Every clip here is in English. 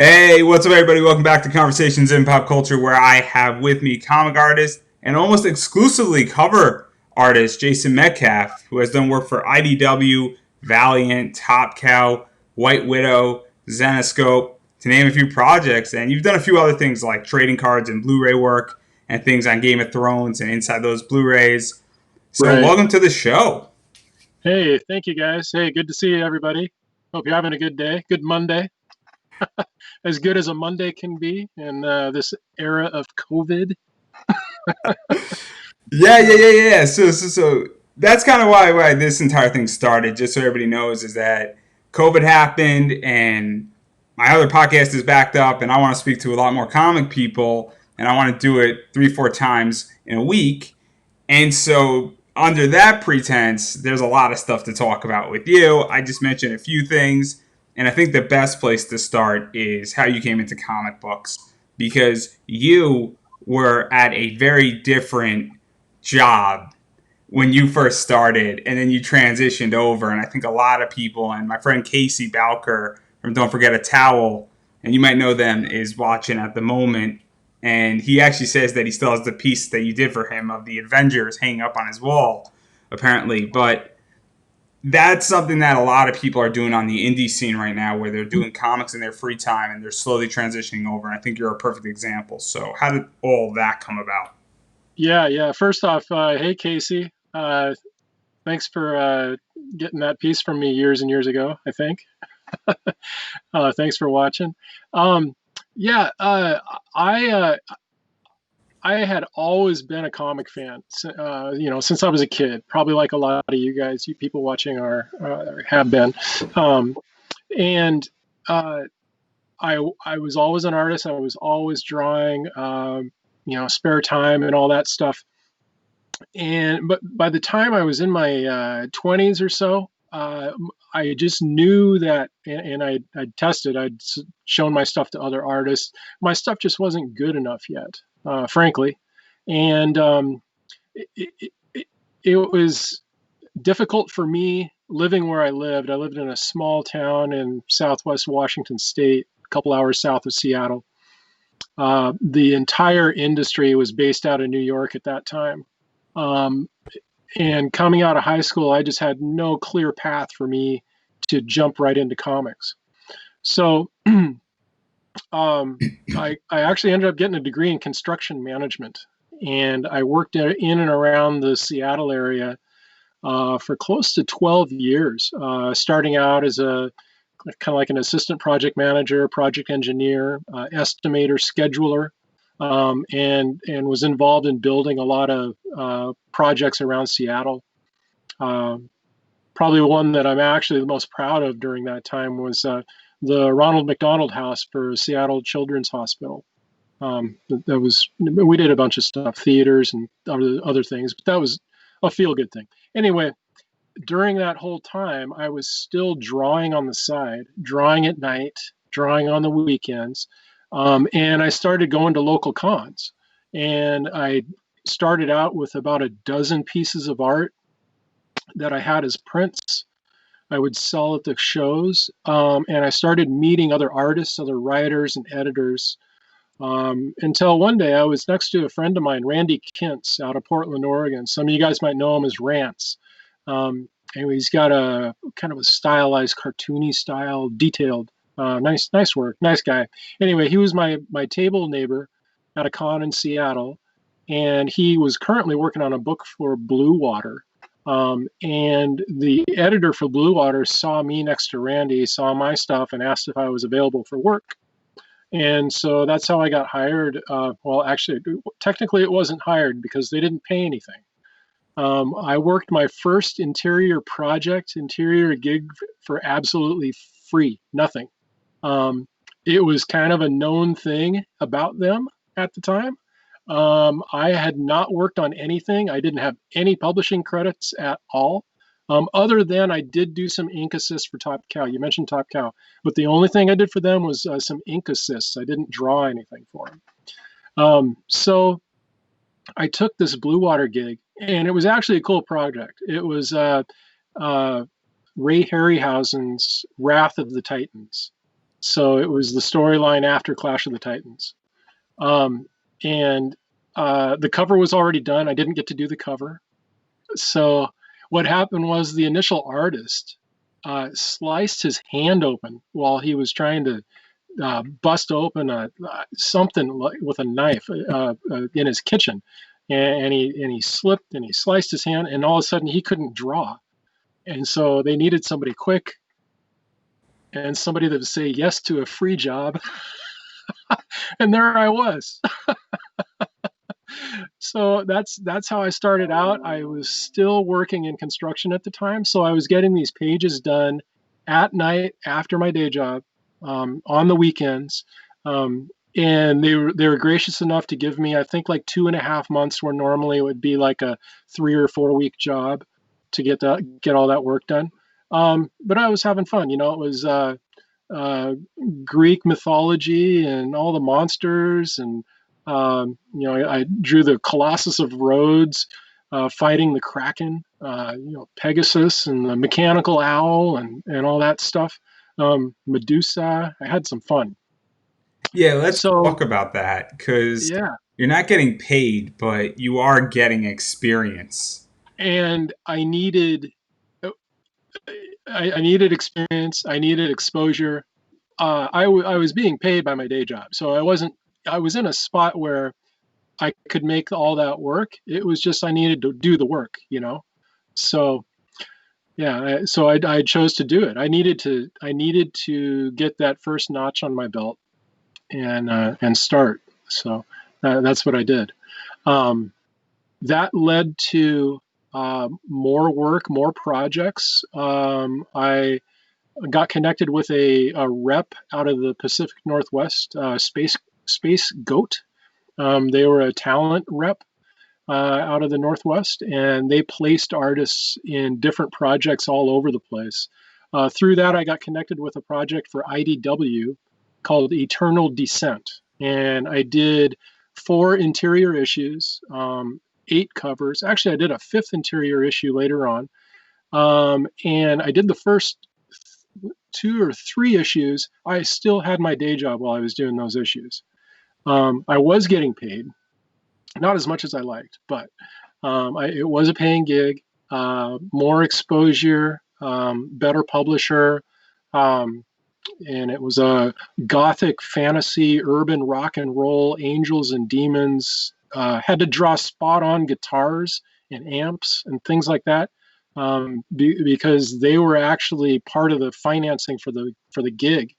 Hey, what's up, everybody? Welcome back to Conversations in Pop Culture, where I have with me comic artist and almost exclusively cover artist Jason Metcalf, who has done work for IDW, Valiant, Top Cow, White Widow, Zenescope, to name a few projects. And you've done a few other things like trading cards and Blu-ray work and things on Game of Thrones and inside those Blu-rays. So, Right. welcome to the show. Hey, thank you guys. Hey, good to see everybody. Hope you're having a good day. Good Monday. As good as a Monday can be in this era of COVID. Yeah. So that's kind of why this entire thing started. Just so everybody knows, is that COVID happened, and my other podcast is backed up, and I want to speak to a lot more comic people, and I want to do it 3-4 times in a week. And so, under that pretense, there's a lot of stuff to talk about with you. I just mentioned a few things, and I think the best place to start is how you came into comic books, because you were at a very different job when you first started, and then you transitioned over. And I think a lot of people, and my friend Casey Balker from Don't Forget a Towel, and you might know them, is watching at the moment. And he actually says that he still has the piece that you did for him of the Avengers hanging up on his wall, apparently. But that's something that a lot of people are doing on the indie scene right now, where they're doing comics in their free time and they're slowly transitioning over. And I think you're a perfect example. So, how did all that come about? Yeah. First off, hey Casey. Thanks for getting that piece from me years and years ago, I think. Thanks for watching. Um, yeah, I had always been a comic fan, since I was a kid. Probably like a lot of you guys, you people watching are have been. Um, and uh, I was always an artist. I was always drawing, spare time and all that stuff. But by the time I was in my 20s or so, I just knew that, and I tested. Shown my stuff to other artists. My stuff just wasn't good enough yet, frankly, and it, it, it was difficult for me living where I lived. I lived in a small town in Southwest Washington State, a couple hours south of Seattle. The entire industry was based out of New York at that time. Um, and coming out of high school, I just had no clear path for me to jump right into comics. So I actually ended up getting a degree in construction management. And I worked in and around the Seattle area for close to 12 years, starting out as a kind of like an assistant project manager, project engineer, estimator, scheduler, and was involved in building a lot of projects around Seattle. Um, Probably one that I'm actually the most proud of during that time was the Ronald McDonald House for Seattle Children's Hospital. That was we did a bunch of stuff, theaters and other things, but that was a feel good thing. Anyway, during that whole time, I was still drawing on the side, drawing at night, drawing on the weekends, and I started going to local cons. And I started out with about a dozen pieces of art that I had as prints. I would sell at the shows, and I started meeting other artists, other writers, and editors. Until one day I was next to a friend of mine, Randy Kintz, out of Portland, Oregon. Some of you guys might know him as Rants. And he's got a kind of a stylized, cartoony style, detailed, nice work, nice guy. Anyway, he was my table neighbor at a con in Seattle, and he was currently working on a book for Blue Water. And the editor for Blue Water saw me next to Randy, saw my stuff, and asked if I was available for work. And so that's how I got hired. Well, actually, technically, it wasn't hired because they didn't pay anything. I worked my first interior gig for absolutely free, nothing. It was kind of a known thing about them at the time. I had not worked on anything. I didn't have any publishing credits at all. Other than I did do some ink assists for Top Cow. You mentioned Top Cow, but the only thing I did for them was some ink assists. I didn't draw anything for them. So I took this Blue Water gig, and it was actually a cool project. It was uh, Ray Harryhausen's Wrath of the Titans. So it was the storyline after Clash of the Titans. Um, and the cover was already done. I didn't get to do the cover. So what happened was the initial artist sliced his hand open while he was trying to bust open something with a knife in his kitchen, and he slipped and he sliced his hand, and all of a sudden he couldn't draw, and so they needed somebody quick and somebody that would say yes to a free job, and there I was. So that's how I started out. I was still working in construction at the time, so I was getting these pages done at night after my day job, on the weekends, and they were gracious enough to give me, I think, like 2.5 months, where normally it would be like a 3 or 4 week job to get all that work done. But I was having fun. It was uh, Greek mythology and all the monsters, and I drew the Colossus of Rhodes fighting the Kraken, Pegasus and the mechanical owl, and all that stuff. Medusa. I had some fun. Yeah, let's So talk about that because yeah, you're not getting paid, but you are getting experience. and I needed experience. I needed exposure. I was being paid by my day job, so I wasn't. I was in a spot where I could make all that work. It was just I needed to do the work. So yeah, so I chose to do it. I needed to get that first notch on my belt and start. So that's what I did. Um, that led to more work, more projects. I got connected with a rep out of the Pacific Northwest, Space Goat. They were a talent rep out of the Northwest, and they placed artists in different projects all over the place. Through that, I got connected with a project for IDW called Eternal Descent, and I did 4 interior issues, 8 covers. Actually, I did a fifth interior issue later on, and I did the first 2 or 3 issues. I still had my day job while I was doing those issues. I was getting paid, not as much as I liked, but it was a paying gig, more exposure, better publisher, um, and it was a gothic fantasy, urban rock and roll, angels and demons. Had to draw spot on guitars and amps and things like that, because they were actually part of the financing for the gig.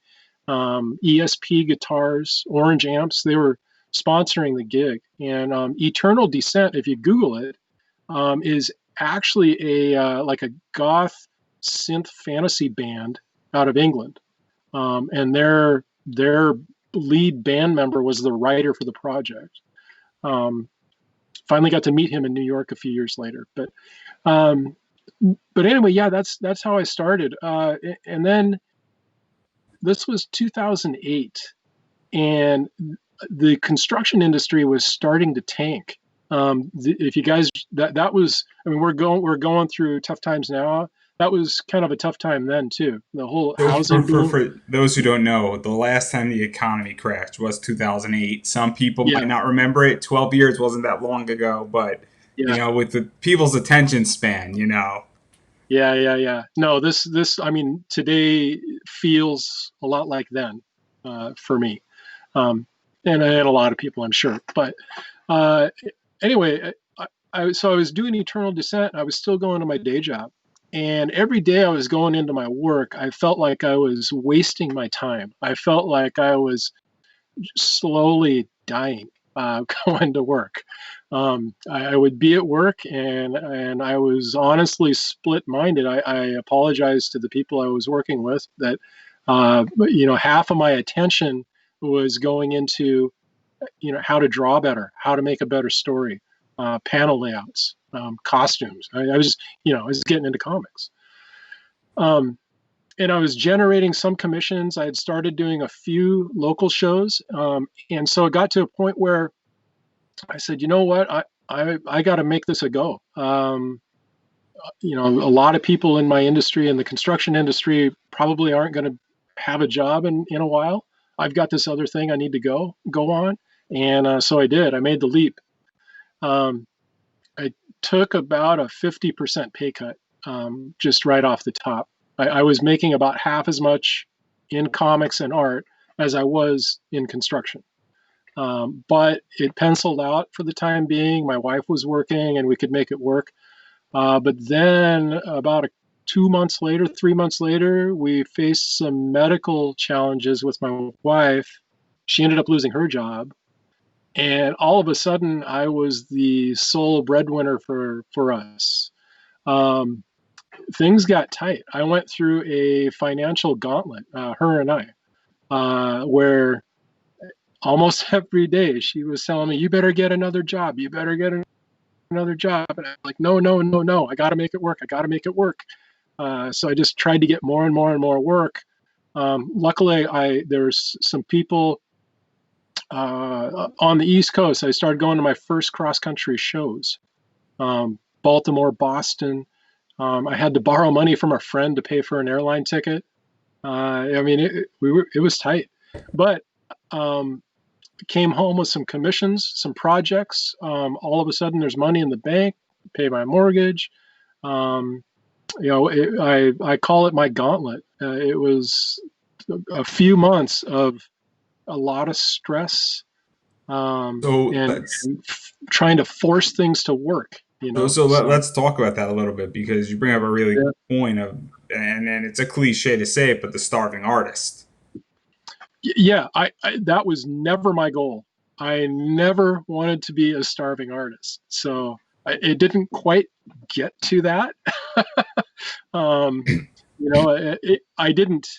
ESP guitars, Orange amps, they were sponsoring the gig. And Eternal Descent, if you Google it, is actually a goth synth fantasy band out of England, and their lead band member was the writer for the project. Um, Finally got to meet him in New York a few years later, um, but anyway, yeah, that's how I started. And then this was 2008, and the construction industry was starting to tank. If you guys, that was, I mean, we're going through tough times now. That was kind of a tough time then too. The whole So housing boom. for those who don't know, the last time the economy crashed was 2008. Some people Yeah, might not remember it. 12 years wasn't that long ago, but yeah, with the people's attention span, yeah. No, I mean, today feels a lot like then, for me, um, and a lot of people, I'm sure. But uh, anyway, so I was doing Eternal Descent. I was still going to my day job, and every day I was going into my work, I felt like I was wasting my time. I felt like I was slowly dying, going to work. I would be at work, and I was honestly split minded. I apologized to the people I was working with that, half of my attention was going into, how to draw better, how to make a better story, panel layouts, costumes. I was getting into comics. Um, and I was generating some commissions. I had started doing a few local shows, and so it got to a point where I said, you know what, I got to make this a go. A lot of people in my industry, in the construction industry, probably aren't going to have a job in a while. I've got this other thing I need to go on. And so I did. I made the leap. Um, I took about a 50% pay cut, just right off the top. I was making about half as much in comics and art as I was in construction. But it penciled out for the time being. My wife was working and we could make it work. But then about 2 months later, 3 months later, we faced some medical challenges with my wife. She ended up losing her job. And all of a sudden, I was the sole breadwinner for us. Um, Things got tight. I went through a financial gauntlet, her and I, where almost every day she was telling me, "You better get another job. You better get another job." And I'm like, "No, no, no, no. I got to make it work. I got to make it work." So I just tried to get more and more and more work. Luckily, there's some people on the East Coast. I started going to my first cross country shows, Baltimore, Boston. I had to borrow money from a friend to pay for an airline ticket. I mean, it was tight, but came home with some commissions, some projects. All of a sudden, there's money in the bank, pay my mortgage. Um, I call it my gauntlet. It was a few months of a lot of stress, So and trying to force things to work. let's talk about that a little bit because you bring up a really Yeah. good point of, and it's a cliche to say it, but the starving artist. Yeah, that was never my goal. I never wanted to be a starving artist, so it didn't quite get to that. um, I didn't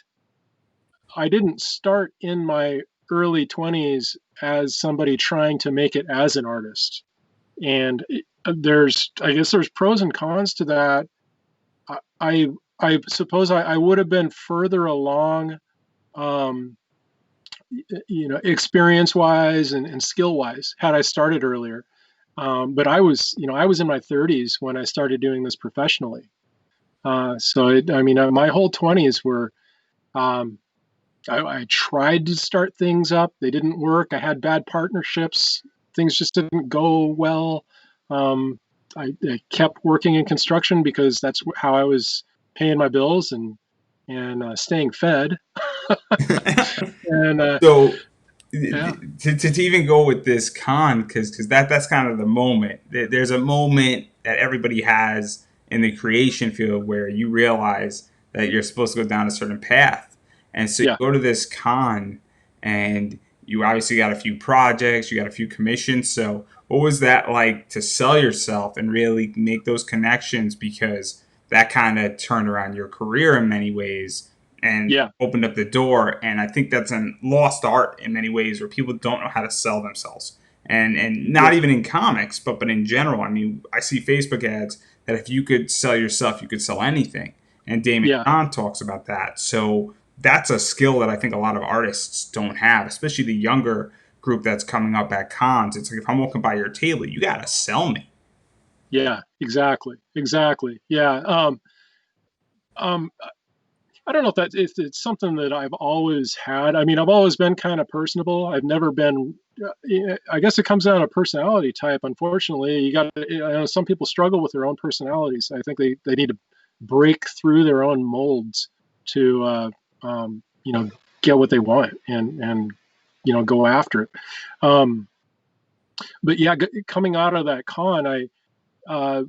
start in my early 20s as somebody trying to make it as an artist, and I guess there's pros and cons to that. I I suppose I would have been further along. Um, experience wise and skill wise had I started earlier. But I was in my 30s when I started doing this professionally. My whole 20s were, um, I tried to start things up. They didn't work. I had bad partnerships. Things just didn't go well. Um, I kept working in construction because that's how I was paying my bills and staying fed. And So yeah, to even go with this con, because that's kind of the moment. There's a moment that everybody has in the creation field where you realize that you're supposed to go down a certain path, and so you yeah. go to this con, and you obviously got a few projects, you got a few commissions. So what was that like to sell yourself and really make those connections? Because that kind of turned around your career in many ways and Yeah, opened up the door. And I think that's a lost art in many ways where people don't know how to sell themselves. And not yeah, even in comics, but in general. I mean, I see Facebook ads that if you could sell yourself, you could sell anything. And Damon yeah, Kahn talks about that. So that's a skill that I think a lot of artists don't have, especially the younger group that's coming up at cons. It's like if I'm walking by your table, you gotta sell me. yeah. Exactly, exactly. Yeah. Um, I don't know if it's something that I've always had. I mean, I've always been kind of personable. I've never been. I guess it comes down to personality type. Unfortunately, some people struggle with their own personalities. I think they need to break through their own molds to get what they want and go after it. Um, but yeah, coming out of that con, uh,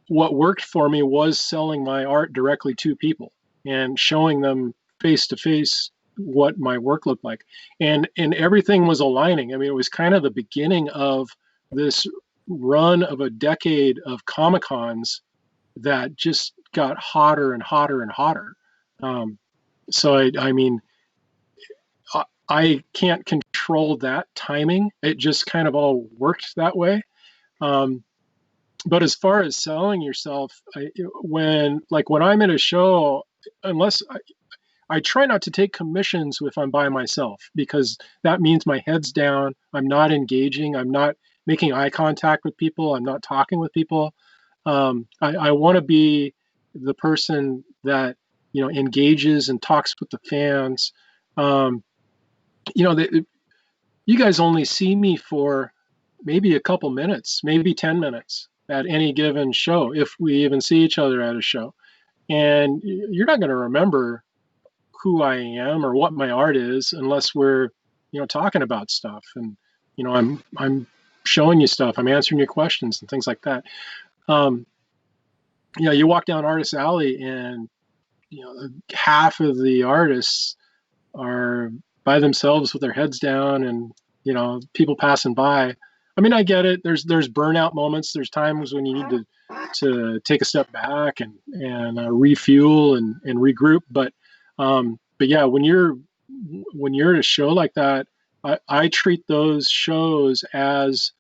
what worked for me was selling my art directly to people and showing them face to face what my work looked like, and everything was aligning. I mean, it was kind of the beginning of this run of a decade of comic cons that just got hotter and hotter and hotter. um, so I mean, I can't control that timing. It just kind of all worked that way. um, but as far as selling yourself, when I'm at a show, unless I try not to take commissions if I'm by myself, because that means my head's down. I'm not engaging. I'm not making eye contact with people. I'm not talking with people. I want to be the person that engages and talks with the fans. Um, you know, they, you guys only see me for maybe a couple minutes, maybe 10 minutes at any given show, if we even see each other at a show. And you're not going to remember who I am or what my art is unless we're, talking about stuff. And, I'm showing you stuff. I'm answering your questions and things like that. Um, you walk down Artist Alley and, half of the artists are by themselves with their heads down and, people passing by. I mean, I get it. There's burnout moments. There's times when you need to take a step back and refuel and regroup. But yeah, when you're at a show like that, I treat those shows as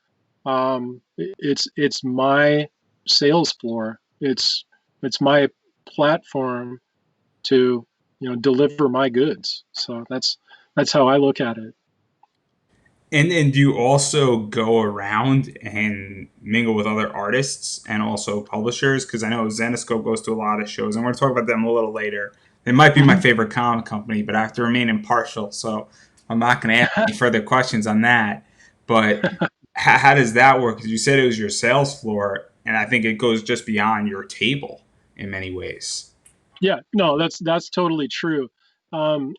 it's my sales floor. It's my platform to deliver my goods. So that's how I look at it. And then do you also go around and mingle with other artists and also publishers? Because I know Zenescope goes to a lot of shows, and we're going to talk about them a little later. They might be my Mhm. favorite comic company, but I have to remain impartial, so I'm not going to ask any further questions on that. But how does that work? Because you said it was your sales floor, and I think it goes just beyond your table in many ways. Yeah, no, that's totally true. Um,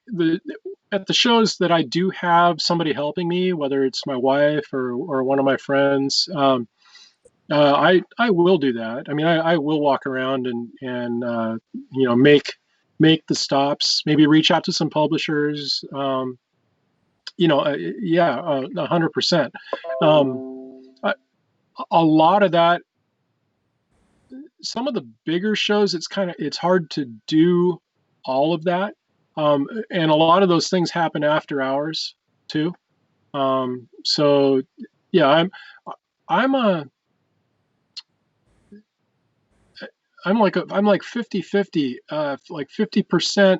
the At the shows that I do have somebody helping me, whether it's my wife or one of my friends, I will do that. I mean, I will walk around and make the stops, maybe reach out to some publishers. Yeah, 100%. A a lot of that, some of the bigger shows, it's hard to do all of that, and a lot of those things happen after hours too. So yeah, I'm a I'm like 50-50, like 50%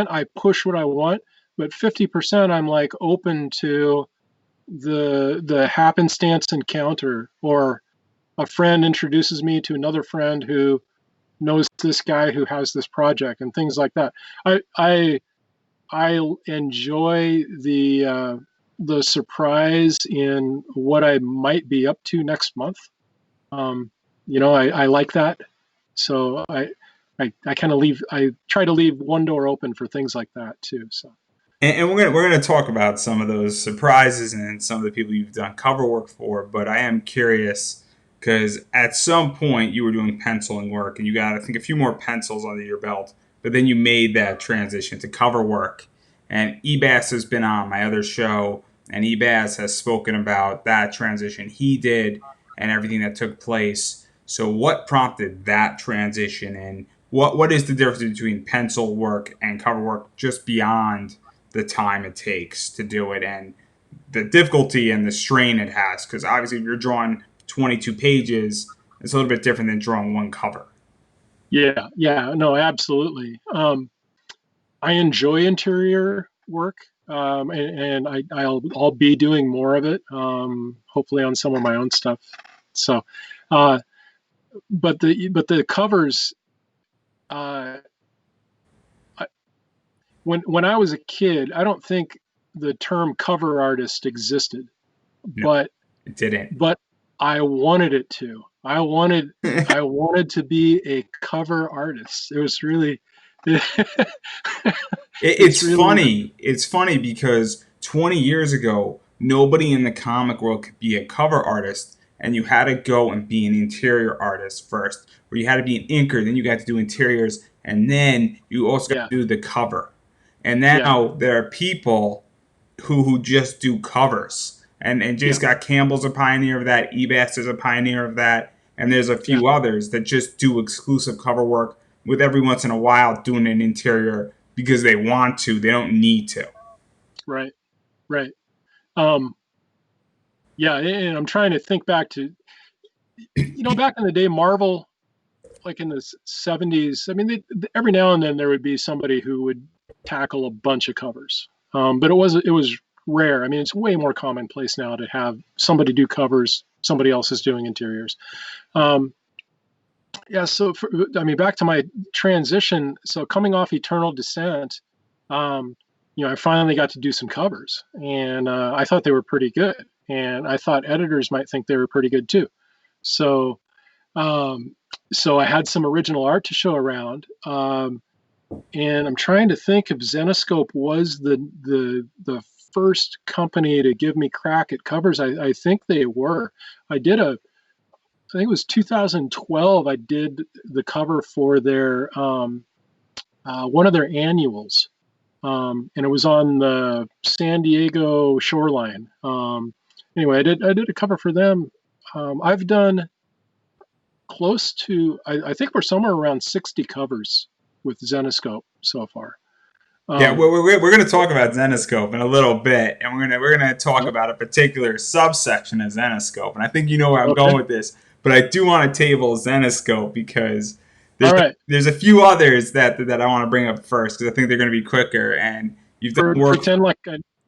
I push what I want, but 50% I'm like open to the happenstance encounter, or a friend introduces me to another friend who knows this guy who has this project and things like that. I enjoy the surprise in what I might be up to next month. Um, I like that. So I kind of I try to leave one door open for things like that too. So And we're gonna talk about some of those surprises and some of the people you've done cover work for. But I am curious because at some point you were doing penciling work and you got, I think, a few more pencils under your belt. But then you made that transition to cover work. And Ebas has been on my other show, and Ebas has spoken about that transition he did and everything that took place. So what prompted that transition, and what is the difference between pencil work and cover work just beyond the time it takes to do it and the difficulty and the strain it has? Because obviously, if you're drawing 22 pages, it's a little bit different than drawing one cover. yeah, no, absolutely. I enjoy interior work, and I'll be doing more of it. Hopefully on some of my own stuff. So, uh, but the covers. Uh, I, when I was a kid, I don't think the term cover artist existed, No, but it didn't. but I wanted it to. I wanted to be a cover artist. It was really, it's It's really, funny. It's funny because 20 years ago, nobody in the comic world could be a cover artist, and you had to go and be an interior artist first, or you had to be an inker, then you got to do interiors, and then you also got yeah, to do the cover. And yeah, now there are people who just do covers. And J. yeah, Scott Campbell's a pioneer of that. Ebast is a pioneer of that. And there's a yeah, few others that just do exclusive cover work with every once in a while doing an interior because they want to. They don't need to. right, right. Um, yeah, and I'm trying to think back to, back in the day, Marvel, like in the 70s. I mean, every now and then there would be somebody who would tackle a bunch of covers, but it was rare. I mean, it's way more commonplace now to have somebody do covers, somebody else is doing interiors. Um, Yeah, so back to my transition. So coming off Eternal Descent, um, I finally got to do some covers, and I thought they were pretty good, and I thought editors might think they were pretty good too. So, um, so I had some original art to show around, and I'm trying to think if Zenescope was the first company to give me crack at covers. I think they were. I did I think it was 2012. I did the cover for their one of their annuals, and it was on the San Diego shoreline. Anyway, I did a cover for them. I've done close to I think we're somewhere around 60 covers with Zenescope so far. Yeah, Um, we're going to talk about Zenescope in a little bit, and we're gonna talk yep. about a particular subsection of Zenescope, and I think you know where I'm Okay. going with this. But I do want to table Zenescope because All there's right. there's a few others that I want to bring up first because I think they're going to be quicker, and you've done work.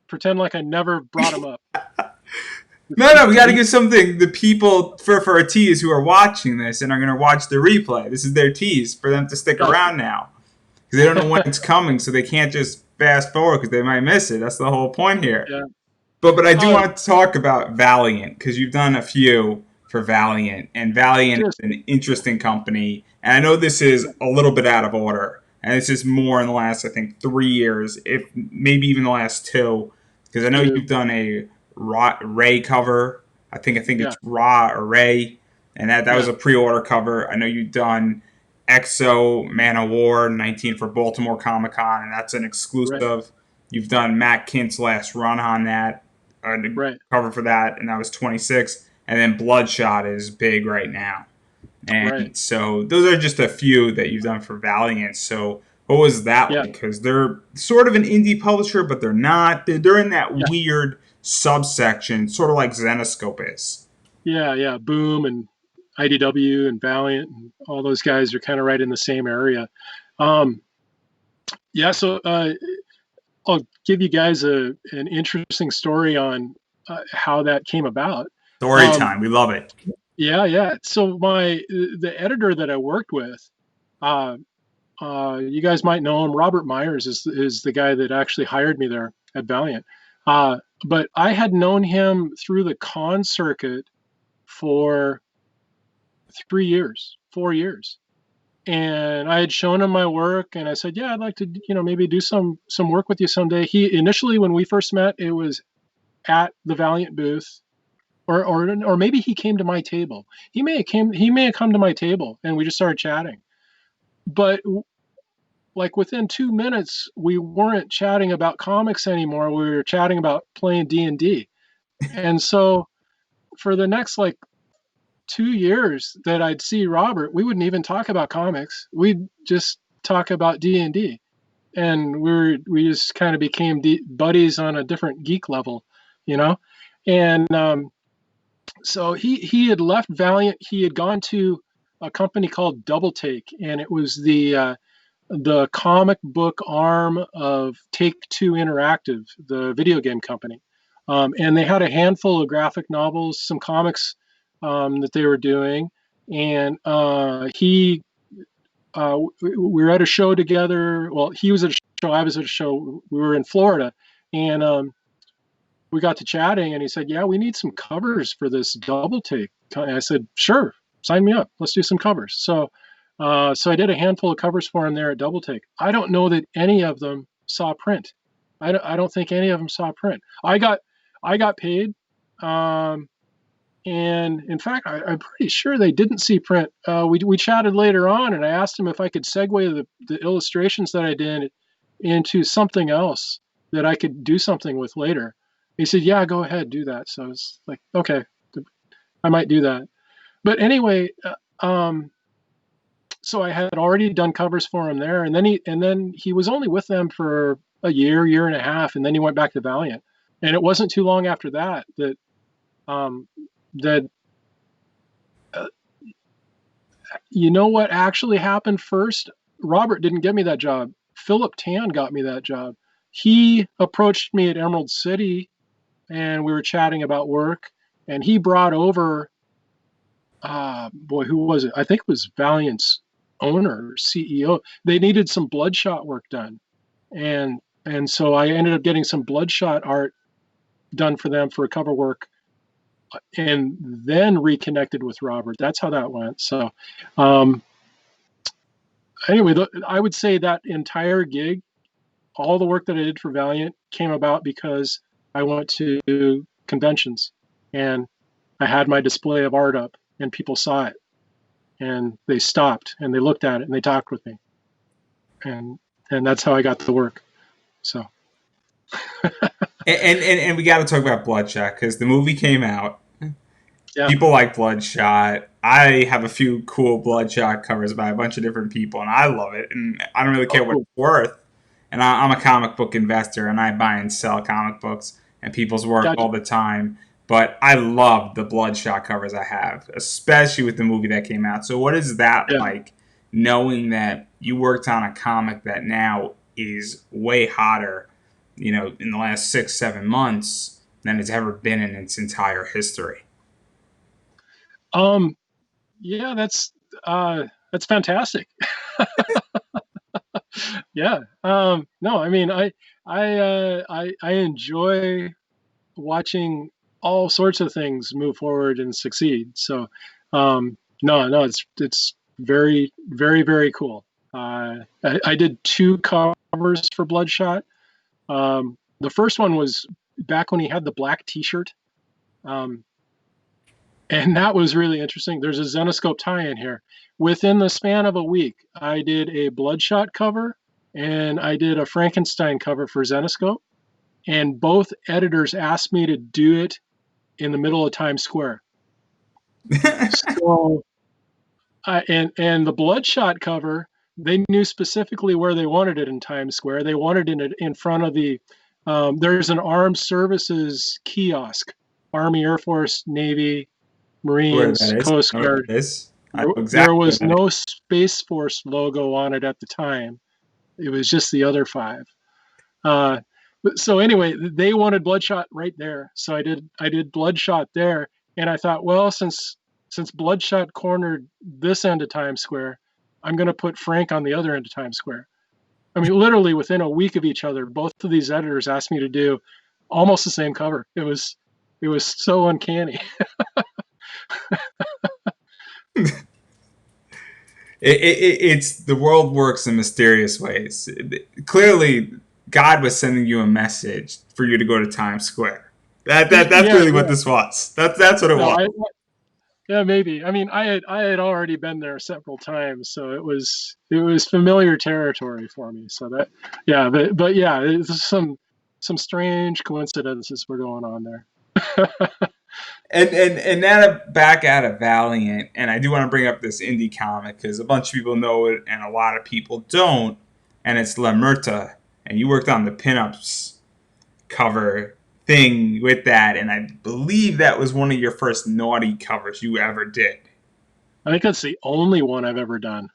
Pretend like I never brought them up. No, we got to give something the people for a tease who are watching this and are going to watch the replay. This is their tease for them to stick around now because they don't know when it's coming, so they can't just fast forward because they might miss it. That's the whole point here. Yeah. But I do Uh, want to talk about Valiant because you've done a few for Valiant, and Valiant just is an interesting company. And I know this is a little bit out of order, and this is more in the last, I think, 3 years, if maybe even the last two, because I know to you've done a Ray cover. I think yeah, it's Raw or Ray, and that was yeah, a pre-order cover. I know you've done Exo Man of War 19 for Baltimore Comic Con, and that's an right, exclusive. You've done Matt Kint's last run on that, the right, cover for that, and that was 26. And then Bloodshot is big right now. right. And so those are just a few that you've done for Valiant. So what was that Yeah, like? Because they're sort of an indie publisher, but they're not. They're in that yeah, weird subsection, sort of like Zenescope is. yeah. Boom and IDW and Valiant and all those guys are kind of right in the same area. Um, yeah, so I'll give you guys an interesting story on how that came about. Story Um, time. We love it. yeah. So the editor that I worked with, uh, you guys might know him. Robert Myers is the guy that actually hired me there at Valiant. But I had known him through the con circuit for 3 years, 4 years, and I had shown him my work, and I said, "Yeah, I'd like to, maybe do some work with you someday." He initially, when we first met, it was at the Valiant booth, or maybe he came to my table. He may have come to my table, and we just started chatting. But like within 2 minutes, we weren't chatting about comics anymore. We were chatting about playing D&D. And so for the next like 2 years that I'd see Robert, we wouldn't even talk about comics. We'd just talk about D&D. And we just kind of became buddies on a different geek level, you know. And so he had left Valiant. He had gone to a company called Double Take, and it was the comic book arm of Take Two Interactive, the video game company. And they had a handful of graphic novels, some comics that they were doing. And we were at a show together. Well, he was at a show, I was at a show. We were in Florida, and we got to chatting, and he said, "Yeah, we need some covers for this Double Take." And I said, "Sure, sign me up. Let's do some covers." So I did a handful of covers for him there at Double Take. I don't know that any of them saw print. I don't think any of them saw print. I got paid, um, and in fact, I'm pretty sure they didn't see print. We chatted later on, and I asked him if I could segue the illustrations that I did into something else that I could do something with later. He said, "Yeah, go ahead, do that." So I was like, "Okay, I might do that." But anyway, so I had already done covers for him there, and then he was only with them for a year and a half, and then he went back to Valiant. And it wasn't too long after that um, that uh, you know what actually happened first. Robert didn't get me that job. Philip Tan got me that job. He approached me at Emerald City, and we were chatting about work, and he brought over boy, who was it? I think it was Valiant's owner, CEO. They needed some Bloodshot work done, and and so I ended up getting some Bloodshot art done for them for a cover work, and then reconnected with Robert. That's how that went. So, um, anyway, I would say that entire gig, all the work that I did for Valiant, came about because I went to conventions and I had my display of art up, and people saw it and they stopped and they looked at it and they talked with me, and that's how I got the work. So And we got to talk about Bloodshot because the movie came out. yeah. People like Bloodshot. I have a few cool Bloodshot covers by a bunch of different people, and I love it. And I don't really Oh, care what cool. it's worth. And I'm a comic book investor, and I buy and sell comic books and people's work Gotcha. all the time. But I love the Bloodshot covers I have, especially with the movie that came out. So, what is that Yeah. like, knowing that you worked on a comic that now is way hotter, in the last 6, 7 months than it's ever been in its entire history? Um. Yeah. That's fantastic. Yeah. No, I mean, I enjoy watching all sorts of things move forward and succeed. So, no, it's very, very, very cool. I did two covers for Bloodshot. The first one was back when he had the black T-shirt, um, and that was really interesting. There's a Zenescope tie-in here. Within the span of a week, I did a Bloodshot cover and I did a Frankenstein cover for Zenescope, and both editors asked me to do it in the middle of Times Square. So, and the Bloodshot cover, they knew specifically where they wanted it in Times Square. They wanted it in front of the. There's an armed services kiosk, Army, Air Force, Navy, Where that Marines, is? Coast I know where Guard. that is. I know There exactly where was that is. no Space Force logo on it at the time. It was just the other five. Uh, so anyway, they wanted Bloodshot right there, so I did Bloodshot there, and I thought, well, since Bloodshot cornered this end of Times Square, I'm going to put Frank on the other end of Times Square. I mean, literally within a week of each other, both of these editors asked me to do almost the same cover. It was so uncanny. It's the world works in mysterious ways. Clearly, God was sending you a message for you to go to Times Square. That's Yeah, really what yeah. this was. That's what it No, was. yeah, maybe. I mean, I had already been there several times, so it was familiar territory for me. So that, yeah, but yeah, it's some strange coincidences were going on there. And now back out of Valiant, and I do want to bring up this indie comic because a bunch of people know it and a lot of people don't, and it's La Murta, and you worked on the pinups cover thing with that, and I believe that was one of your first naughty covers you ever did. I think that's the only one I've ever done.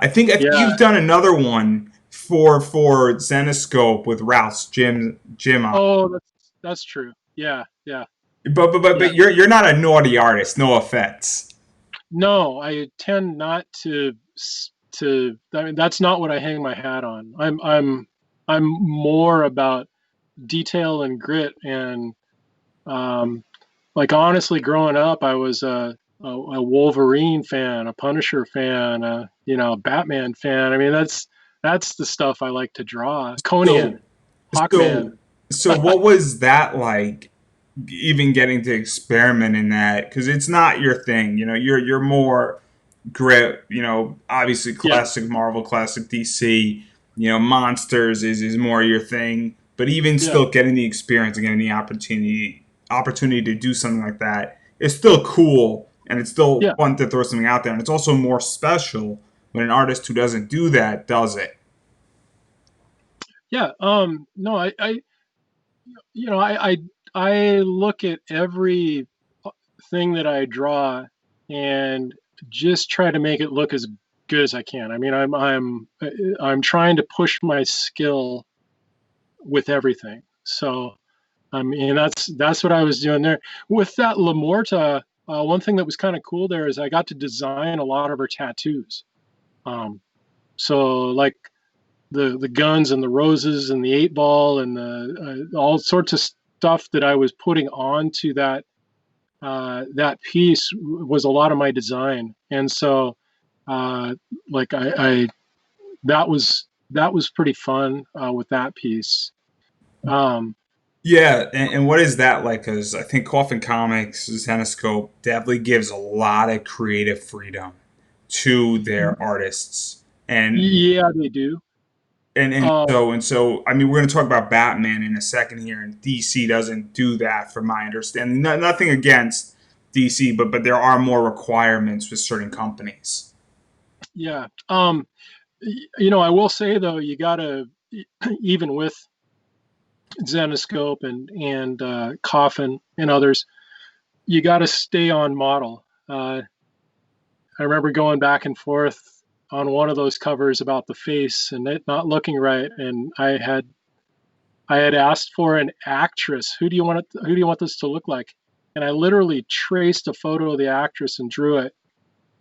I think Yeah. you've done another one for Zenescope with Ralph's Jim on. Oh, that's true. Yeah, yeah, But yeah. you're not a naughty artist. No offense. No, I tend not to. I mean, that's not what I hang my hat on. I'm more about detail and grit and um, like honestly, growing up, I was a Wolverine fan, a Punisher fan, Batman fan. I mean, that's the stuff I like to draw. Conan, So Hawkman. so so what was that like? Even getting to experiment in that because it's not your thing. You're more grit. Obviously Yeah, classic Marvel, classic DC. Monsters is more your thing. But even yeah, still, getting the experience and getting the opportunity to do something like that is still cool and it's still yeah, fun to throw something out there. And it's also more special when an artist who doesn't do that does it. yeah. No, I look at every thing that I draw and just try to make it look as good as I can. I mean, I'm trying to push my skill with everything. So I mean, that's what I was doing there with that Lamorta. one thing that was kind of cool there is I got to design a lot of her tattoos. Um, so like the guns and the roses and the 8 ball and the all sorts of stuff that I was putting onto that piece was a lot of my design. And so like I that was pretty fun with that piece. Um, Yeah, and what is that like? Because I think Coffin Comics, Zenescope definitely gives a lot of creative freedom to their artists, yeah, they do. and Um, so I mean, we're going to talk about Batman in a second here, and DC doesn't do that, from my understanding. Nothing against DC, but there are more requirements with certain companies. yeah. I will say though, you gotta even with Zenescope and Coffin and others, you got to stay on model. I remember going back and forth on one of those covers about the face and it not looking right, and I had asked for an actress. Who do you want this to look like? And I literally traced a photo of the actress and drew it.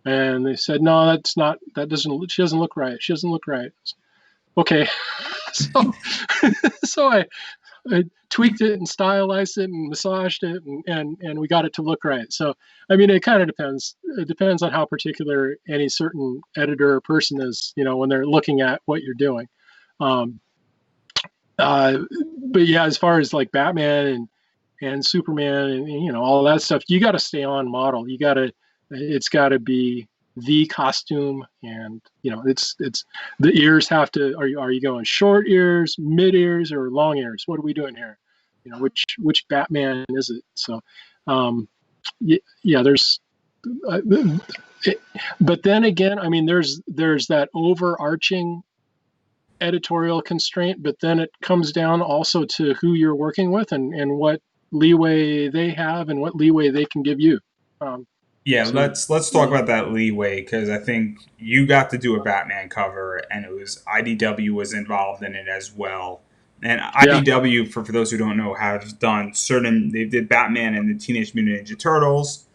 And they said, no, that's not. That doesn't. She doesn't look right. She doesn't look right. Okay, so so I tweaked it and stylized it and massaged it and we got it to look right. So I mean, it kind of depends. It depends on how particular any certain editor or person is, when they're looking at what you're doing. Um, uh, but yeah, as far as like Batman and Superman and all that stuff, you got to stay on model. It's got to be the costume, and it's the ears have to. Are you going short ears, mid ears, or long ears? What are we doing here? Which Batman is it? So, yeah, there's. Uh, it, but then again, I mean, there's that overarching editorial constraint, but then it comes down also to who you're working with and what leeway they have and what leeway they can give you. Um, Yeah, so let's talk about that leeway, because I think you got to do a Batman cover, and it was IDW was involved in it as well. And yeah, IDW, for those who don't know, have done certain. They did Batman and the Teenage Mutant Ninja Turtles,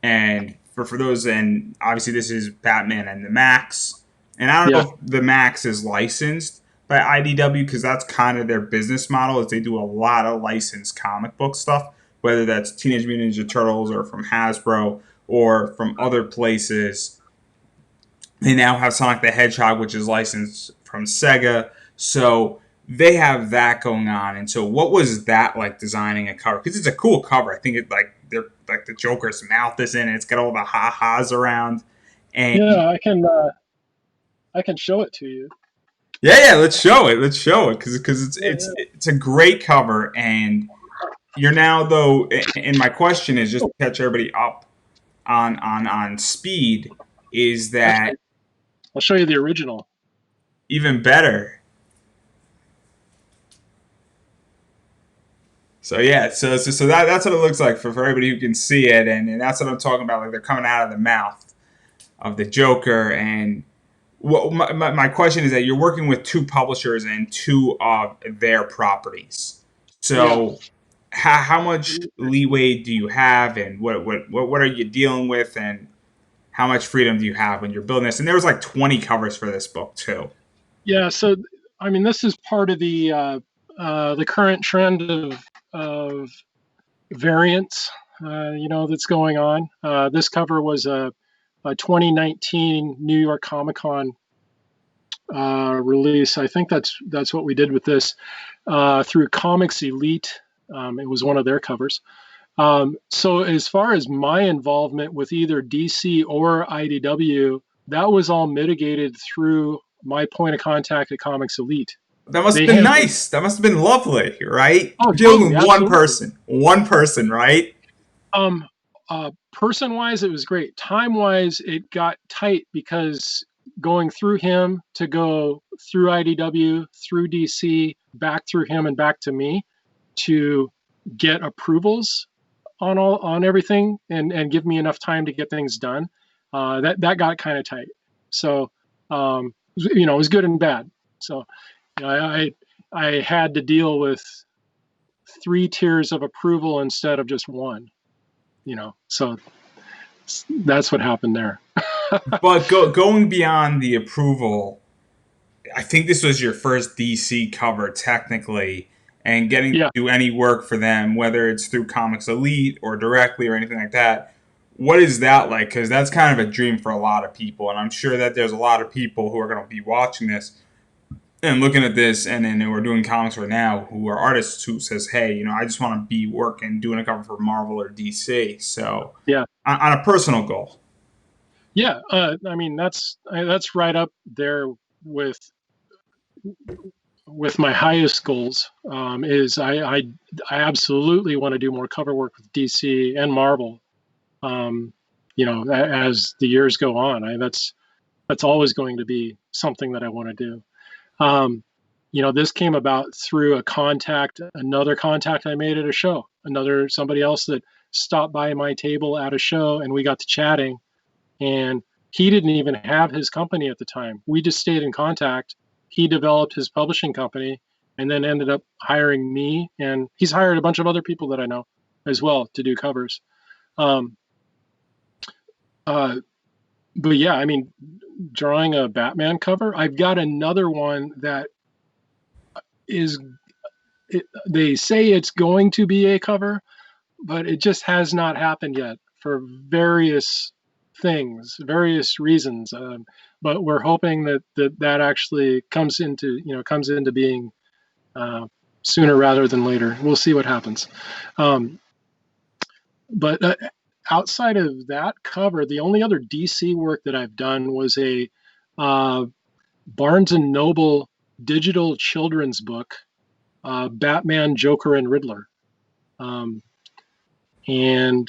and for those, and obviously this is Batman and the Max. And I don't yeah, know if the Max is licensed by IDW, because that's kind of their business model. Is they do a lot of licensed comic book stuff, whether that's Teenage Mutant Ninja Turtles or from Hasbro or from other places. They now have Sonic the Hedgehog, which is licensed from Sega. So they have that going on. And so, what was that like, designing a cover? Because it's a cool cover. I think it like they're like the Joker's mouth is in it. It's got all the ha ha's around. And yeah. I can show it to you. yeah, let's show it. Let's show it, because Yeah, yeah. it's a great cover. And you're now, though, and my question is just Oh, to catch everybody up on speed, is that actually, I'll show you the original. even better. So yeah, so that's what it looks like for everybody who can see it, and that's what I'm talking about. Like, they're coming out of the mouth of the Joker. And what my question is that you're working with two publishers and two of their properties. Yeah. So how much leeway do you have, and what are you dealing with, and how much freedom do you have when you're building this? And there was like 20 covers for this book too. Yeah. So, I mean, this is part of the current trend of variants, that's going on. This cover was a 2019 New York Comic Con release. I think that's what we did with this through Comics Elite. It was one of their covers. So as far as my involvement with either DC or IDW, that was all mitigated through my point of contact at Comics Elite. That must have They been handled. nice. That must have been lovely, right? Oh, You're dealing totally, with absolutely. one person, right? Um, Person wise, it was great. Time wise, it got tight because going through him to go through IDW, through DC, back through him and back to me to get approvals on everything and give me enough time to get things done. That got kind of tight. So it was good and bad. So I had to deal with 3 tiers of approval instead of just one. So that's what happened there. But going beyond the approval, I think this was your first DC cover technically, and getting to Yeah. do any work for them, whether it's through Comics Elite or directly or anything like that. What is that like? Because that's kind of a dream for a lot of people, and I'm sure that there's a lot of people who are going to be watching this and looking at this, and then who are doing comics right now, who are artists who says, "Hey, I just want to be working doing a cover for Marvel or DC." So, Yeah. on a personal goal, Yeah. I mean, that's right up there with my highest goals. Is I absolutely want to do more cover work with DC and Marvel. Um, as the years go on, that's always going to be something that I want to do. This came about through another contact I made at a show, somebody else that stopped by my table at a show, and we got to chatting. And he didn't even have his company at the time. We just stayed in contact. He developed his publishing company and then ended up hiring me. And he's hired a bunch of other people that I know as well to do covers. Um, uh, but yeah, I mean, drawing a Batman cover, I've got another one that they say it's going to be a cover, but it just has not happened yet for various things, various reasons. But we're hoping that actually comes into being sooner rather than later. We'll see what happens. Um, but outside of that cover, the only other DC work that I've done was a uh, Barnes and Noble digital children's book, Batman, Joker, and Riddler. Um, and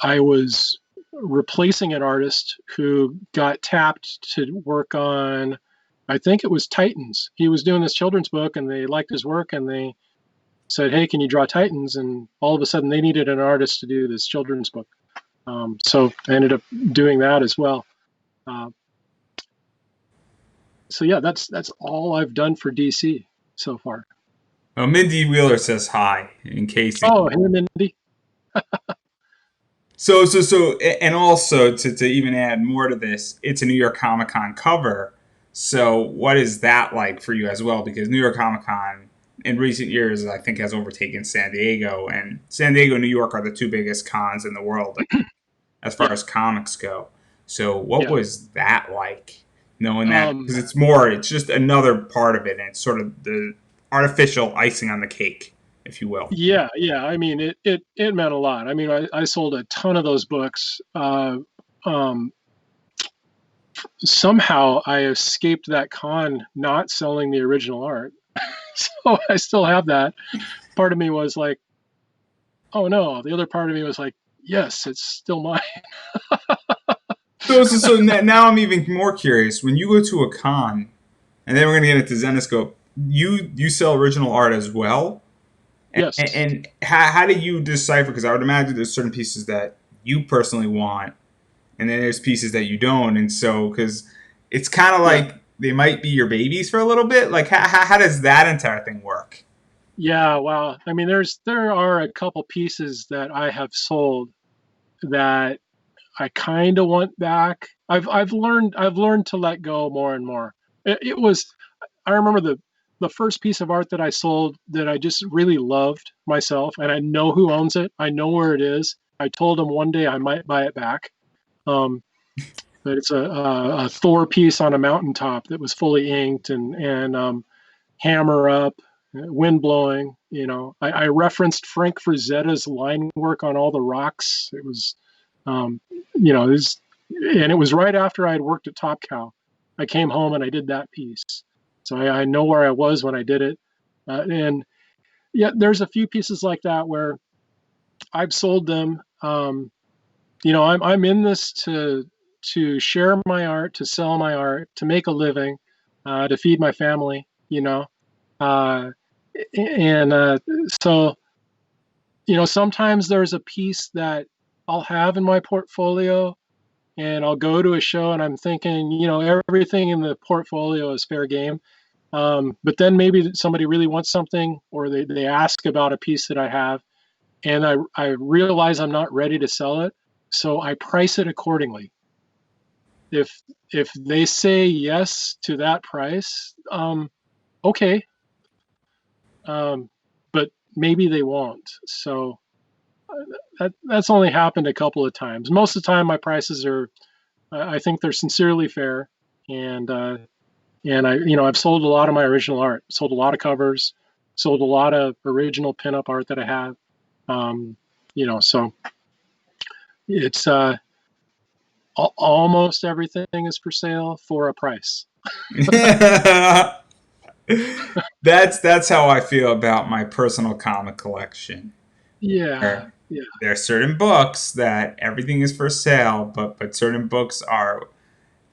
I was replacing an artist who got tapped to work on, I think it was Titans. He was doing this children's book and they liked his work and they said, "Hey, can you draw Titans?" And all of a sudden they needed an artist to do this children's book. So I ended up doing that as well. Uh, so yeah, that's all I've done for DC so far. well, Mindy Wheeler says hi in case. Oh, hey, Mindy. And also to even add more to this, it's a New York Comic Con cover. So, what is that like for you as well? Because New York Comic Con in recent years, I think, has overtaken San Diego, and San Diego and New York are the two biggest cons in the world as far Yeah, as comics go. So, what yeah. was that like? Knowing that Um, because it's just another part of it, and it's sort of the artificial icing on the cake, if you will. yeah. I mean, it meant a lot. I mean, I sold a ton of those books. Um, Somehow I escaped that con not selling the original art. So I still have that. Part of me was like, oh no. The other part of me was like, yes, it's still mine. So now I'm even more curious. When you go to a con, and then we're going to get into Zenescope, you sell original art as well? Yes. And how do you decipher? Because I would imagine there's certain pieces that you personally want, and then there's pieces that you don't. And so, because it's kind of Yeah. like they might be your babies for a little bit. Like, how does that entire thing work? Yeah. Wow. I mean, there are a couple pieces that I have sold that I kind of want back. I've learned to let go more and more. It was I remember the first piece of art that I sold that I just really loved myself, and I know who owns it. I know where it is. I told him one day I might buy it back. Um, but it's a Thor piece on a mountaintop that was fully inked and hammer up, wind blowing. I referenced Frank Frazetta's line work on all the rocks. It was, um, and it was right after I had worked at Top Cow. I came home and I did that piece, so I know where I was when I did it. And yeah, there's a few pieces like that where I've sold them. I'm in this to share my art, to sell my art, to make a living, to feed my family. Uh, and so sometimes there's a piece that I'll have in my portfolio, and I'll go to a show, and I'm thinking, everything in the portfolio is fair game. But then maybe somebody really wants something, or they ask about a piece that I have, and I realize I'm not ready to sell it. So I price it accordingly. If they say yes to that price, okay, but maybe they won't. So that's only happened a couple of times. Most of the time, my prices are, I think they're sincerely fair, and I've sold a lot of my original art, sold a lot of covers, sold a lot of original pinup art that I have. So it's almost everything is for sale for a price. That's how I feel about my personal comic collection. Yeah, There, yeah. there are certain books that everything is for sale, but certain books are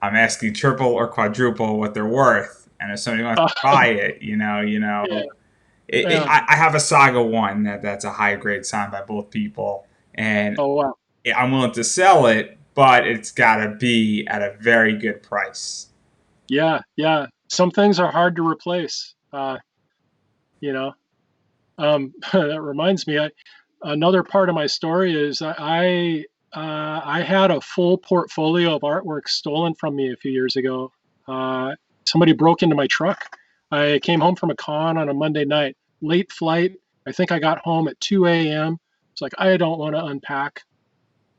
I'm asking triple or quadruple what they're worth. And if somebody wants Uh, to buy it, yeah, it, yeah. I have a Saga one that's a high grade signed by both people, and Oh wow. I'm willing to sell it, but it's got to be at a very good price. Yeah, yeah. Some things are hard to replace. You know, that reminds me. Another part of my story is I had a full portfolio of artwork stolen from me a few years ago. Somebody broke into my truck. I came home from a con on a Monday night, late flight. I think I got home at 2 a.m. It's like I don't want to unpack.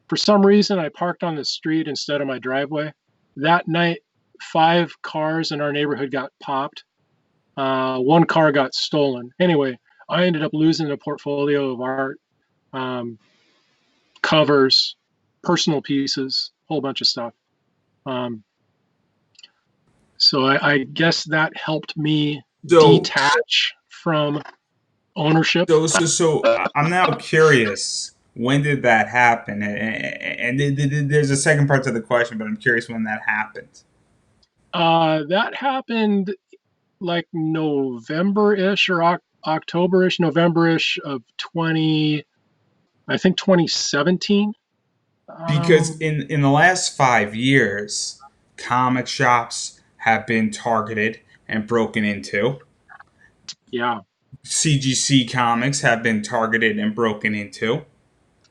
For some reason, I parked on the street instead of my driveway. That night, 5 cars in our neighborhood got popped. One car got stolen. Anyway, I ended up losing a portfolio of art, um, covers, personal pieces, a whole bunch of stuff. Um, so I guess that helped me So, detach from ownership. I'm now curious. When did that happen? And there's a second part to the question, but I'm curious when that happened. That happened like November-ish or October-ish, November-ish of 2017. Because Um, in the last 5 years, comic shops have been targeted and broken into. yeah, CGC comics have been targeted and broken into,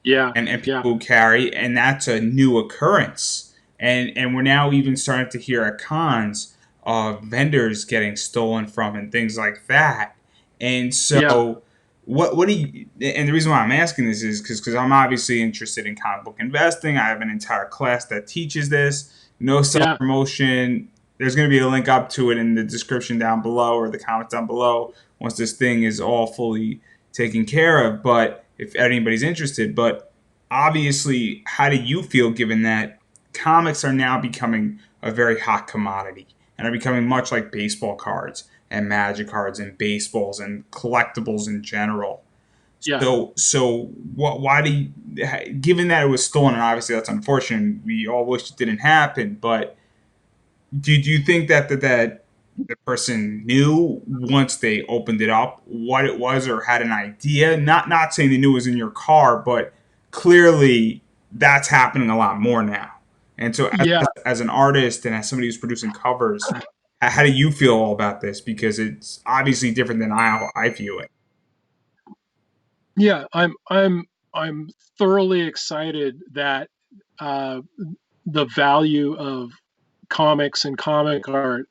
yeah, and yeah, people who carry, and that's a new occurrence. And we're now even starting to hear at cons of vendors getting stolen from and things like that. And yeah, so, what do you? And the reason why I'm asking this is because I'm obviously interested in comic book investing. I have an entire class that teaches this. No self yeah, promotion. There's going to be a link up to it in the description down below or the comments down below once this thing is all fully taken care of. But if anybody's interested, but obviously, how do you feel given that comics are now becoming a very hot commodity and are becoming much like baseball cards and magic cards and baseballs and collectibles in general? yeah, Why do you, given that it was stolen, and obviously that's unfortunate, we all wish it didn't happen, but do you think that the person knew once they opened it up what it was or had an idea? Not saying they knew it was in your car, but clearly that's happening a lot more now. And so, yeah, as an artist and as somebody who's producing covers, how do you feel all about this? Because it's obviously different than I view it. yeah. I'm thoroughly excited that uh, the value of comics and comic art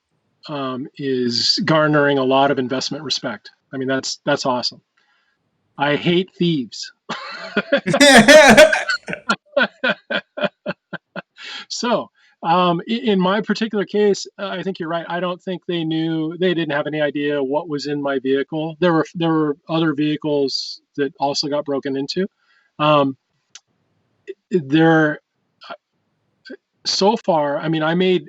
is garnering a lot of investment respect. I mean, that's awesome. I hate thieves. So, in my particular case, I think you're right. I don't think they didn't have any idea what was in my vehicle. There were other vehicles that also got broken into. Um, there, so far, I mean, I made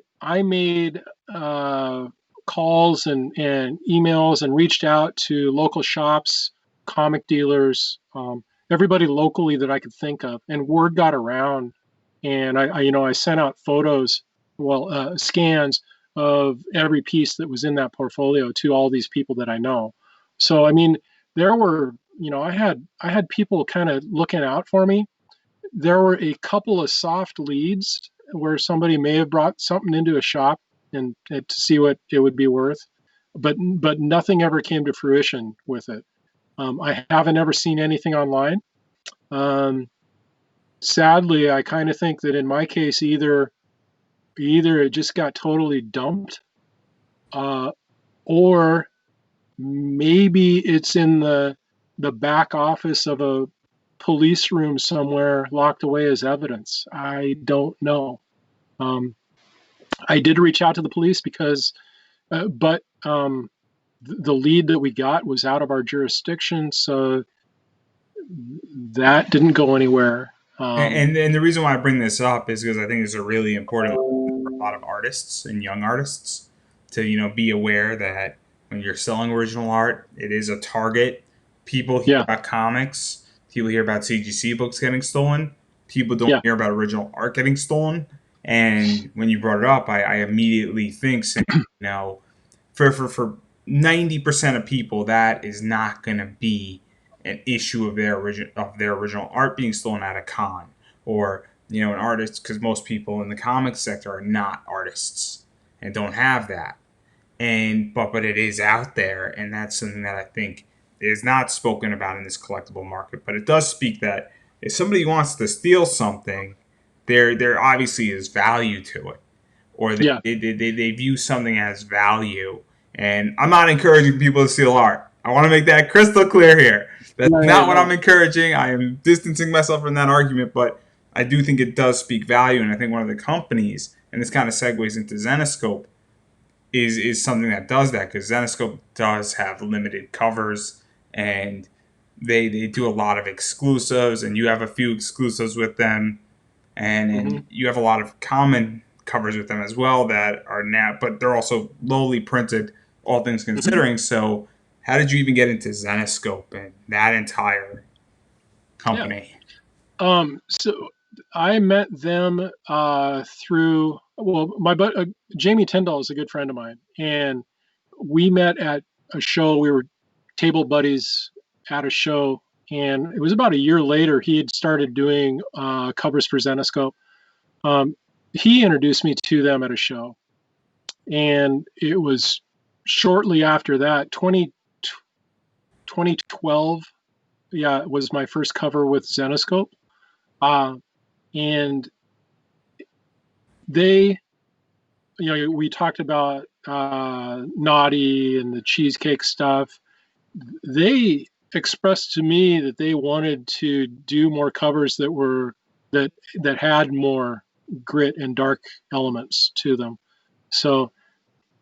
calls and emails and reached out to local shops, comic dealers, everybody locally that I could think of, and word got around. And I sent out photos, well, scans of every piece that was in that portfolio to all these people that I know. So I mean, there were, I had people kind of looking out for me. There were a couple of soft leads where somebody may have brought something into a shop and to see what it would be worth, but nothing ever came to fruition with it. I haven't ever seen anything online. Um, sadly, I kind of think that in my case, either it just got totally dumped, uh, or maybe it's in the back office of a police room somewhere, locked away as evidence. I don't know. Um, I did reach out to the police because, but the lead that we got was out of our jurisdiction, so that didn't go anywhere. And the reason why I bring this up is because I think it's a really important lesson for a lot of artists and young artists to be aware that when you're selling original art, it is a target. People hear Yeah, about comics, people hear about CGC books getting stolen, people don't yeah, hear about original art getting stolen. And when you brought it up, I immediately think, saying, for 90% of people, that is not going to be an issue of their original art being stolen at a con, or an artist, because most people in the comics sector are not artists and don't have that. And but it is out there, and that's something that I think is not spoken about in this collectible market. But it does speak that if somebody wants to steal something, there obviously is value to it, or yeah, they view something as value. And I'm not encouraging people to steal art. I want to make that crystal clear here. That's yeah, yeah, not what I'm no. encouraging. I am distancing myself from that argument, but I do think it does speak value. And I think one of the companies, and this kind of segues into Zenescope, is something that does that, because Zenescope does have limited covers, and they do a lot of exclusives, and you have a few exclusives with them, and Hmm. you have a lot of common covers with them as well that are now, but they're also lowly printed, all things Hmm. considering. So, how did you even get into Zenescope and that entire Yeah. company? So I met them through, well, Jamie Tyndall is a good friend of mine, and we met at a show. We were table buddies at a show, and it was about a year later he had started doing covers for Zenescope. Um, he introduced me to them at a show, and it was shortly after that, 2012. Yeah, it was my first cover with Zenescope. Uh, and they, we talked about Naughty and the cheesecake stuff. They expressed to me that they wanted to do more covers that that had more grit and dark elements to them. So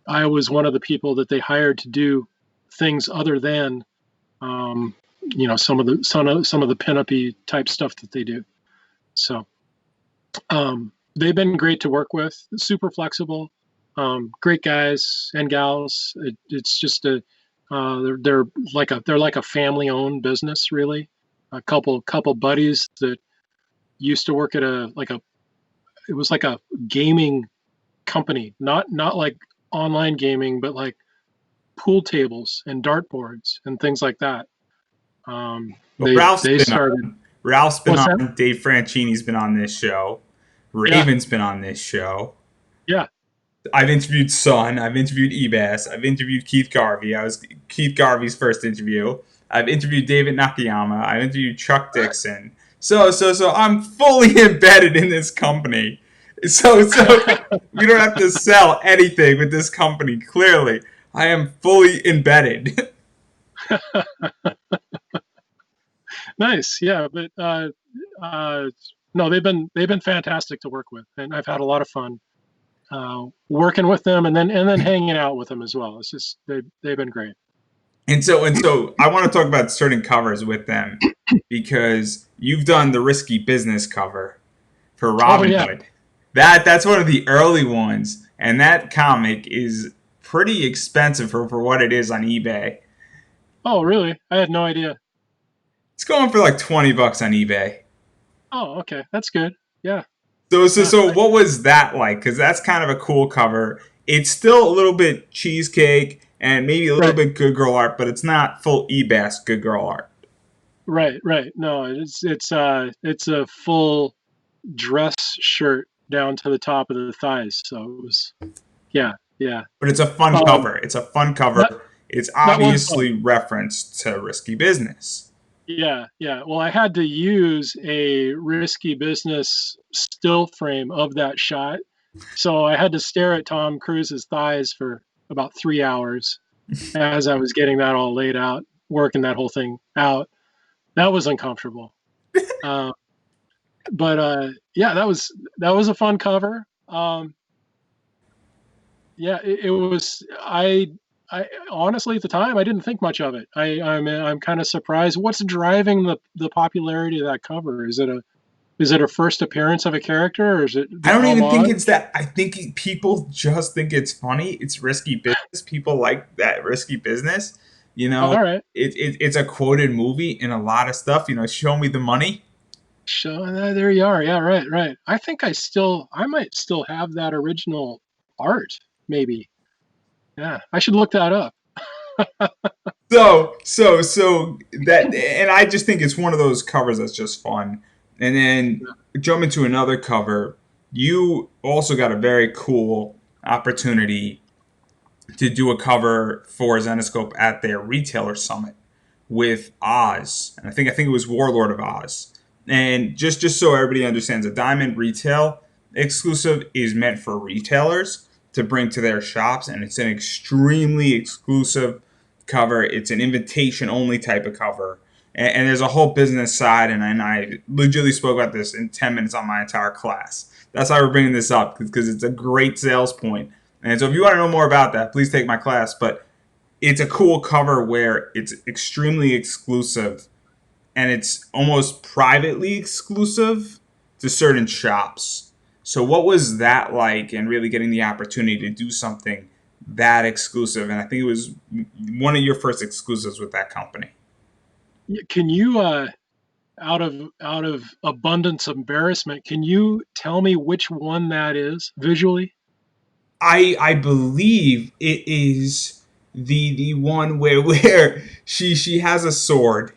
I was one of the people that they hired to do things other than um, some of the pinup-y type stuff that they do. So they've been great to work with, super flexible, great guys and gals. It's just they're they're like a family owned business, really. A couple buddies that used to work at it was like a gaming company, not like online gaming, but like pool tables and dartboards and things like that. Well, Ralph's They been started. on. Ralph's been What's that? on. Dave Franchini's been on this show. Yeah, Raven's been on this show. yeah. I've interviewed Son. I've interviewed Ebas. I've interviewed Keith Garvey. I was Keith Garvey's first interview. I've interviewed David Nakayama. I've interviewed Chuck Dixon. So I'm fully embedded in this company. So we don't have to sell anything with this company. Clearly, I am fully embedded. Nice, yeah, but uh, no, they've been fantastic to work with, and I've had a lot of fun working with them, and then hanging out with them as well. It's just they've been great. And so I want to talk about certain covers with them, because you've done the Risky Business cover for Oh Robin yeah. Hood. That's one of the early ones, and that comic is pretty expensive for what it is on eBay. Oh really? I had no idea. It's going for like $20 on eBay. Oh okay, that's good. Yeah, yeah, So what was that like? Because that's kind of a cool cover. It's still a little bit cheesecake and maybe a little right, bit good girl art, but it's not full eBay good girl art. right. No, it's a full dress shirt down to the top of the thighs. So it was yeah, yeah. But it's a fun Um, cover. It's a fun that cover. It's that was fun. obviously referenced to Risky Business. Yeah, yeah. Well, I had to use a risky business still frame of that shot. So I had to stare at Tom Cruise's thighs for about 3 hours as I was getting that all laid out, working that whole thing out. That was uncomfortable. Uh, but yeah, that was a fun cover. Yeah, it was. I honestly at the time I didn't think much of it. I'm kind of surprised. What's driving the popularity of that cover? Is it a first appearance of a character, or is it I the don't even think homage? it's that. I think people just think it's funny. It's risky business. People like that risky business. You know, All right, it's a quoted movie in a lot of stuff. Show me the money. so there you are. Yeah, right, right. I might still have that original art. Maybe. Yeah, I should look that up. So that, and I just think it's one of those covers that's just fun. And then jump into another cover. You also got a very cool opportunity to do a cover for Zenescope at their retailer summit with Oz, and I think it was Warlord of Oz. And just so everybody understands, a Diamond Retail exclusive is meant for retailers to bring to their shops, and it's an extremely exclusive cover. It's an invitation only type of cover. And there's a whole business side, and I legitimately spoke about this in 10 minutes on my entire class. That's why we're bringing this up, because it's a great sales point. And so if you want to know more about that, please take my class. But it's a cool cover where it's extremely exclusive and it's almost privately exclusive to certain shops. So what was that like, and really getting the opportunity to do something that exclusive? And I think it was one of your first exclusives with that company. Can you, out of abundance of embarrassment, can you tell me which one that is visually? I believe it is the one where she has a sword,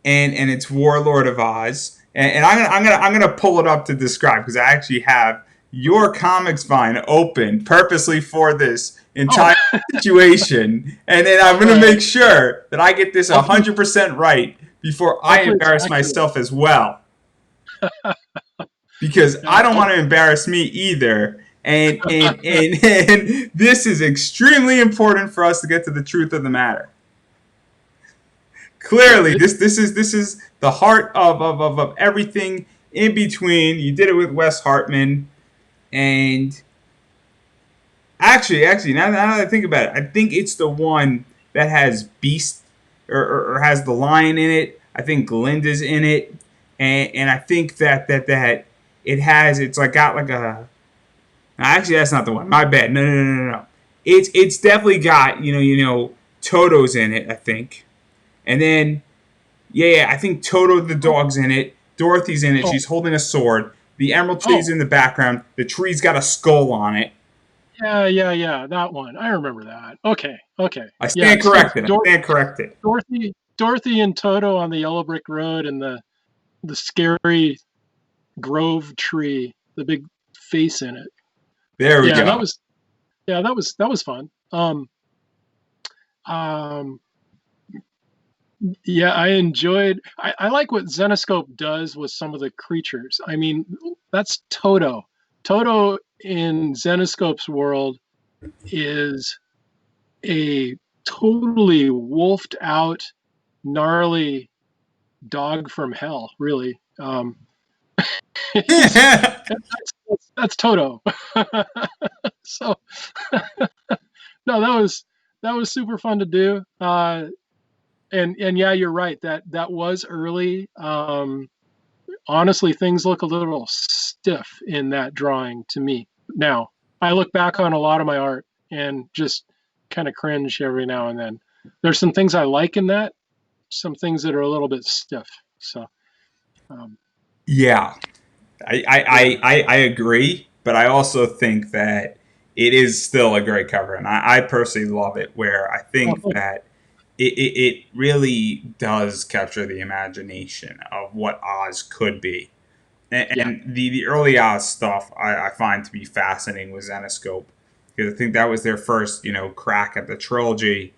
and it's Warlord of Oz. And I'm gonna pull it up to describe, because I actually have your comics vine open purposely for this Oh, entire situation, and then I'm all gonna right. make sure that I get this Hopefully, 100% right before I hopefully it's embarrass accurate. myself as well, because I Yeah. don't want to embarrass me either. And this is extremely important for us to get to the truth of the matter. Yeah. Clearly, this is the heart of everything in between. You did it with Wes Hartman, and actually, now that I think about it, I think it's the one that has Beast, or has the lion in it. I think Glinda's in it, and I think that it's like got like a. Actually, that's not the one. My bad. No. It's definitely got Toto's in it. I think, and then yeah, I think Toto the Oh, dog's in it. Dorothy's in it. oh, She's holding a sword. The emerald tree's oh. in the background. The tree's got a skull on it. Yeah, yeah, yeah. That one. I remember that. Okay, okay. I Yeah. stand So corrected. I stand corrected. Dorothy and Toto on the yellow brick road, and the scary grove tree, the big face in it. There we Yeah, that go. was that was fun. Um, yeah, I enjoyed. I like what Zenescope does with some of the creatures. I mean, that's Toto. Toto in Zenescope's world is a totally wolfed out, gnarly dog from hell. Really, he's that's Toto. So no, that was super fun to do. And yeah, you're right. That was early. Honestly, things look a little stiff in that drawing to me. Now, I look back on a lot of my art and just kind of cringe every now and then. There's some things I like in that, some things that are a little bit stiff. So, um, Yeah, I, I, yeah. I agree, but I also think that it is still a great cover, and I personally love it. Where I Oh, think that it really does capture the imagination of what Oz could be. yeah. And the early Oz stuff I find to be fascinating with Zenescope, because I think that was their first crack at the trilogy,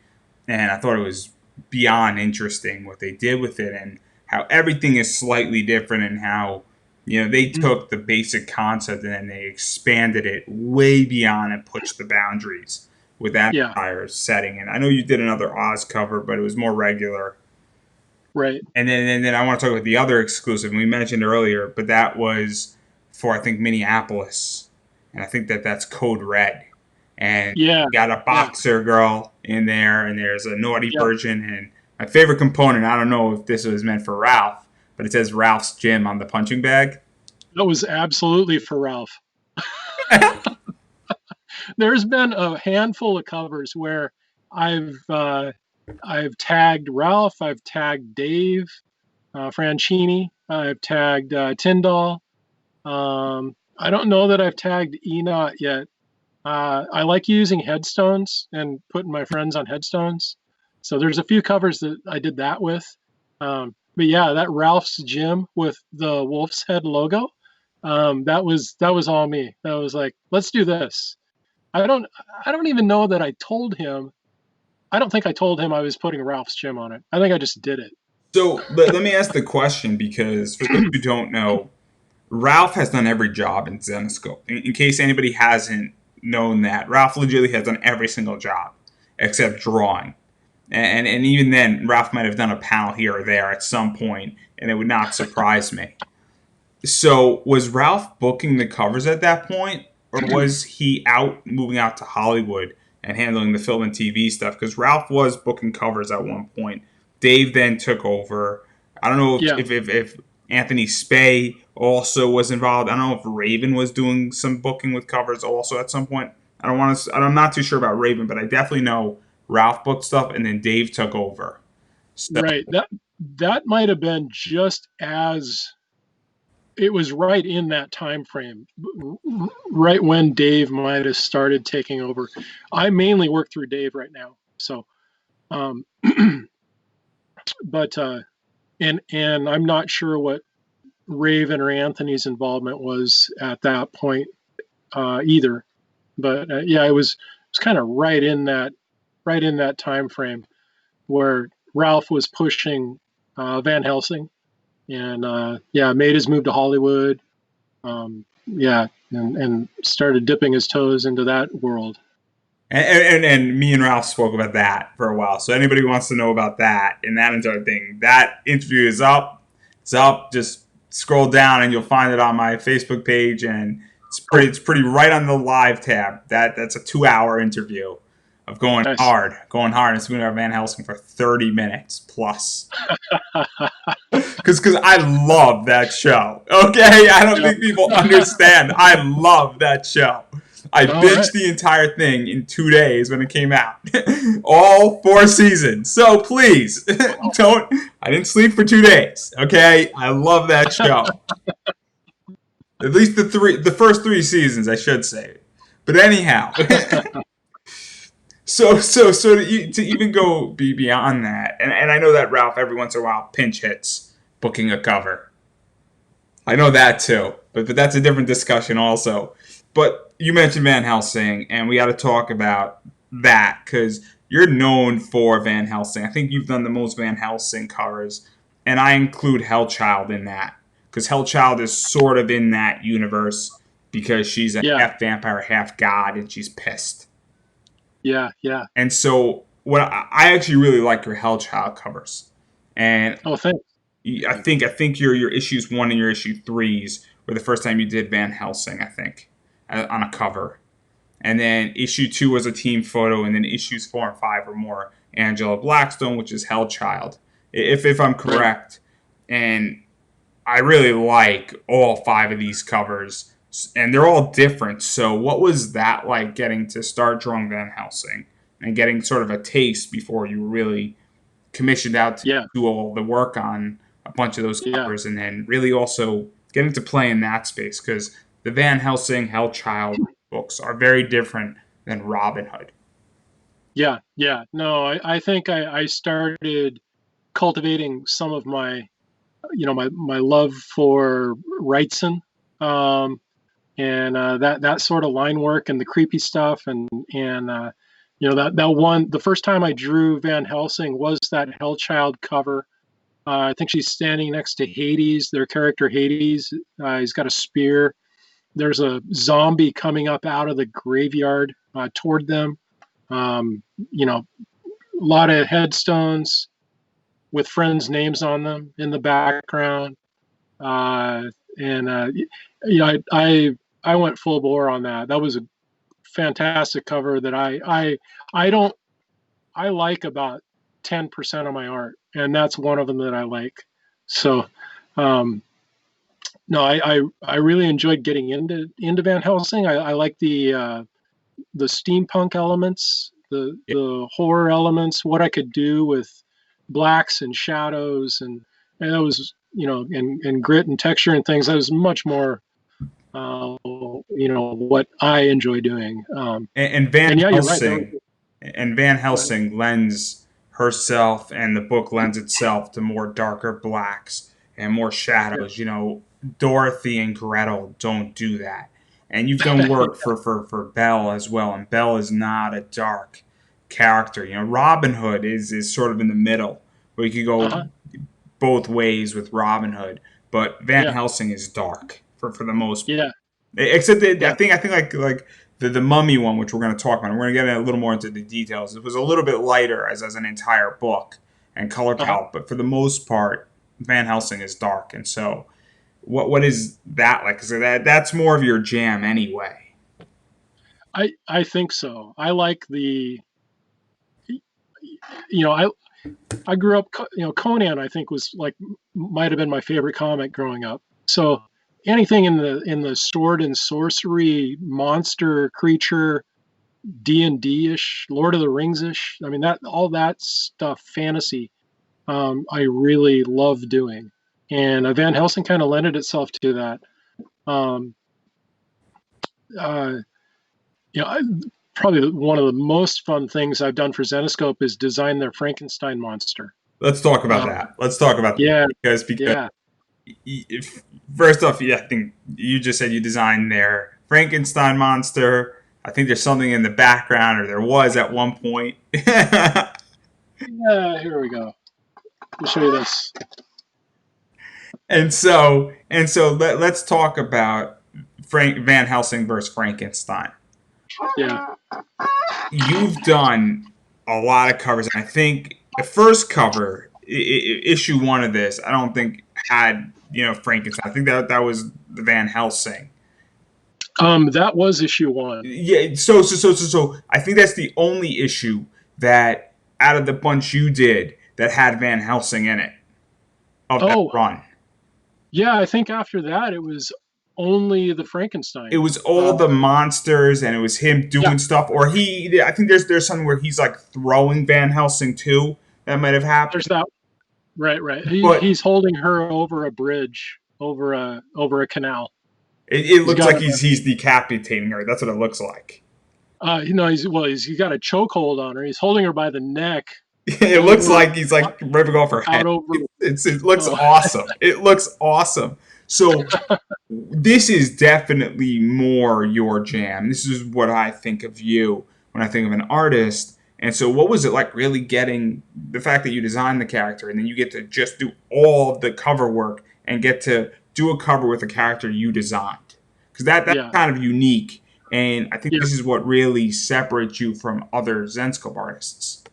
and I thought it was beyond interesting what they did with it, and how everything is slightly different, and how they Mhm. took the basic concept and then they expanded it way beyond and pushed the boundaries with that Yeah, entire setting. And I know you did another Oz cover, but it was more regular. right. And then I want to talk about the other exclusive we mentioned earlier, but that was for I think Minneapolis, and I think that's Code Red, and Yeah, you got a yeah, boxer girl in there, and there's a naughty yeah. version, and my favorite component. I don't know if this was meant for Ralph, but it says Ralph's Gym on the punching bag. That was absolutely for Ralph. There's been a handful of covers where I've uh, I've tagged Ralph, I've tagged Dave Franchini, I've tagged Tyndall. I don't know that I've tagged Enot yet. I like using headstones and putting my friends on headstones. So there's a few covers that I did that with. But yeah, that Ralph's Gym with the Wolf's Head logo, that was all me. That was like, let's do this. I don't I don't even know that I told him. I don't think I told him I was putting Ralph's Gym on it. I think I just did it. So let me ask the question because for those who don't know, Ralph has done every job in Zenescope. In case anybody hasn't known that, Ralph legitimately has done every single job except drawing. And even then, Ralph might have done a panel here or there at some point, and it would not surprise me. So was Ralph booking the covers at that point, or was he moving out to Hollywood and handling the film and TV stuff? Because Ralph was booking covers at one point. Dave then took over. I don't know Yeah. if Anthony Spey also was involved. I don't know if Raven was doing some booking with covers also at some point. I don't want to. I'm not too sure about Raven, but I definitely know Ralph booked stuff, and then Dave took over. So Right. That might have been just as it was right in that time frame, right when Dave might have started taking over. I mainly work through Dave right now, so um, but and I'm not sure what Raven or Anthony's involvement was at that point either. But yeah, it was kind of right in that time frame where Ralph was pushing Van Helsing and yeah, made his move to Hollywood. Yeah, and started dipping his toes into that world. and me and Ralph spoke about that for a while. So anybody who wants to know about that and that entire thing, that interview is up. It's up. Just scroll down and you'll find it on my Facebook page, and it's Oh, pretty right on the live tab. That's a 2 hour interview of going nice. hard, going hard. It's been about Van Helsing for 30 minutes plus. Because I love that show. Okay, I don't Yeah. think people understand. I love that show. I All right. binged the entire thing in 2 days when it came out, all 4 seasons. So please don't. I didn't sleep for 2 days. Okay, I love that show. At least the first 3 seasons, I should say. But anyhow, to even go beyond that, and I know that Ralph every once in a while pinch hits booking a cover. I know that too, but that's a different discussion also. But you mentioned Van Helsing, and we got to talk about that because you're known for Van Helsing. I think you've done the most Van Helsing covers, and I include Hellchild in that because Hellchild is sort of in that universe because she's a Yeah, half vampire, half god, and she's pissed. yeah, yeah. And so, what I actually really like your Hellchild covers, and Oh, thanks. I think your issues 1 and your issue 3s were the first time you did Van Helsing. I think on a cover, and then issue 2 was a team photo, and then issues 4 and 5 were more Angela Blackstone, which is Hellchild, if I'm Right. correct. And I really like all 5 of these covers, and they're all different. So, what was that like getting to start drawing Van Helsing and getting sort of a taste before you really commissioned out to Yeah, do all the work on a bunch of those yeah, covers, and then really also getting to play in that space because the Van Helsing Hellchild books are very different than Robin Hood. yeah, yeah. No, I think I started cultivating some of my, my love for Wrightson, and that sort of line work and the creepy stuff, and that one. The first time I drew Van Helsing was that Hellchild cover. I think she's standing next to Hades, their character Hades. He's got a spear. There's a zombie coming up out of the graveyard toward them. A lot of headstones with friends' names on them in the background. I went full bore on that. That was a fantastic cover that I like about 10% of my art, and that's one of them that I like. So, no, I really enjoyed getting into Van Helsing. I like the steampunk elements, the horror elements, what I could do with blacks and shadows, and that was and grit and texture and things. That was much more what I enjoy doing. And Van And yeah, you're right. Helsing and Van Helsing lends herself, and the book lends itself to more darker blacks and more shadows. Dorothy and Gretel don't do that. And you've done work for Belle as well, and Belle is not a dark character. Robin Hood is sort of in the middle, where you could go both ways with Robin Hood, but Van Helsing is dark for the most part. Yeah. Except that I think like the Mummy one, which we're going to talk about, and we're going to get a little more into the details. It was a little bit lighter as an entire book and color palette, but for the most part, Van Helsing is dark. And so, what is that like? Because that's more of your jam anyway. I think so. I like I grew up, Conan, I think might have been my favorite comic growing up. So anything in the sword and sorcery, monster creature, D&D-ish, Lord of the Rings-ish, I mean, all that stuff, fantasy, I really love doing. And Van Helsing kind of lended itself to that. Probably one of the most fun things I've done for Zenescope is design their Frankenstein monster. Let's talk about that. Let's talk about that. Because first off, I think you just said you designed their Frankenstein monster. I think there's something in the background, or there was at one point. Yeah, here we go. Let me show you this. And so let's talk about Van Helsing versus Frankenstein. Yeah. You've done a lot of covers, and I think the first cover, issue 1 of this, I don't think had Frankenstein. I think that was the Van Helsing. That was issue 1. Yeah. So I think that's the only issue that out of the bunch you did that had Van Helsing in it of that run. Yeah, I think after that it was only the Frankenstein. It was all the monsters, and it was him doing stuff. Or I think there's something where he's like throwing Van Helsing too. That might have happened. There's that. Right. He's holding her over a bridge, over a canal. It looks like he's decapitating her. That's what it looks like. He's got a chokehold on her. He's holding her by the neck. It looks like he's like ripping off her head. It looks awesome. It looks awesome. So this is definitely more your jam. This is what I think of you when I think of an artist. And so what was it like really getting the fact that you designed the character, and then you get to just do all of the cover work and get to do a cover with a character you designed? Because that's kind of unique. And I think this is what really separates you from other Zenescope artists.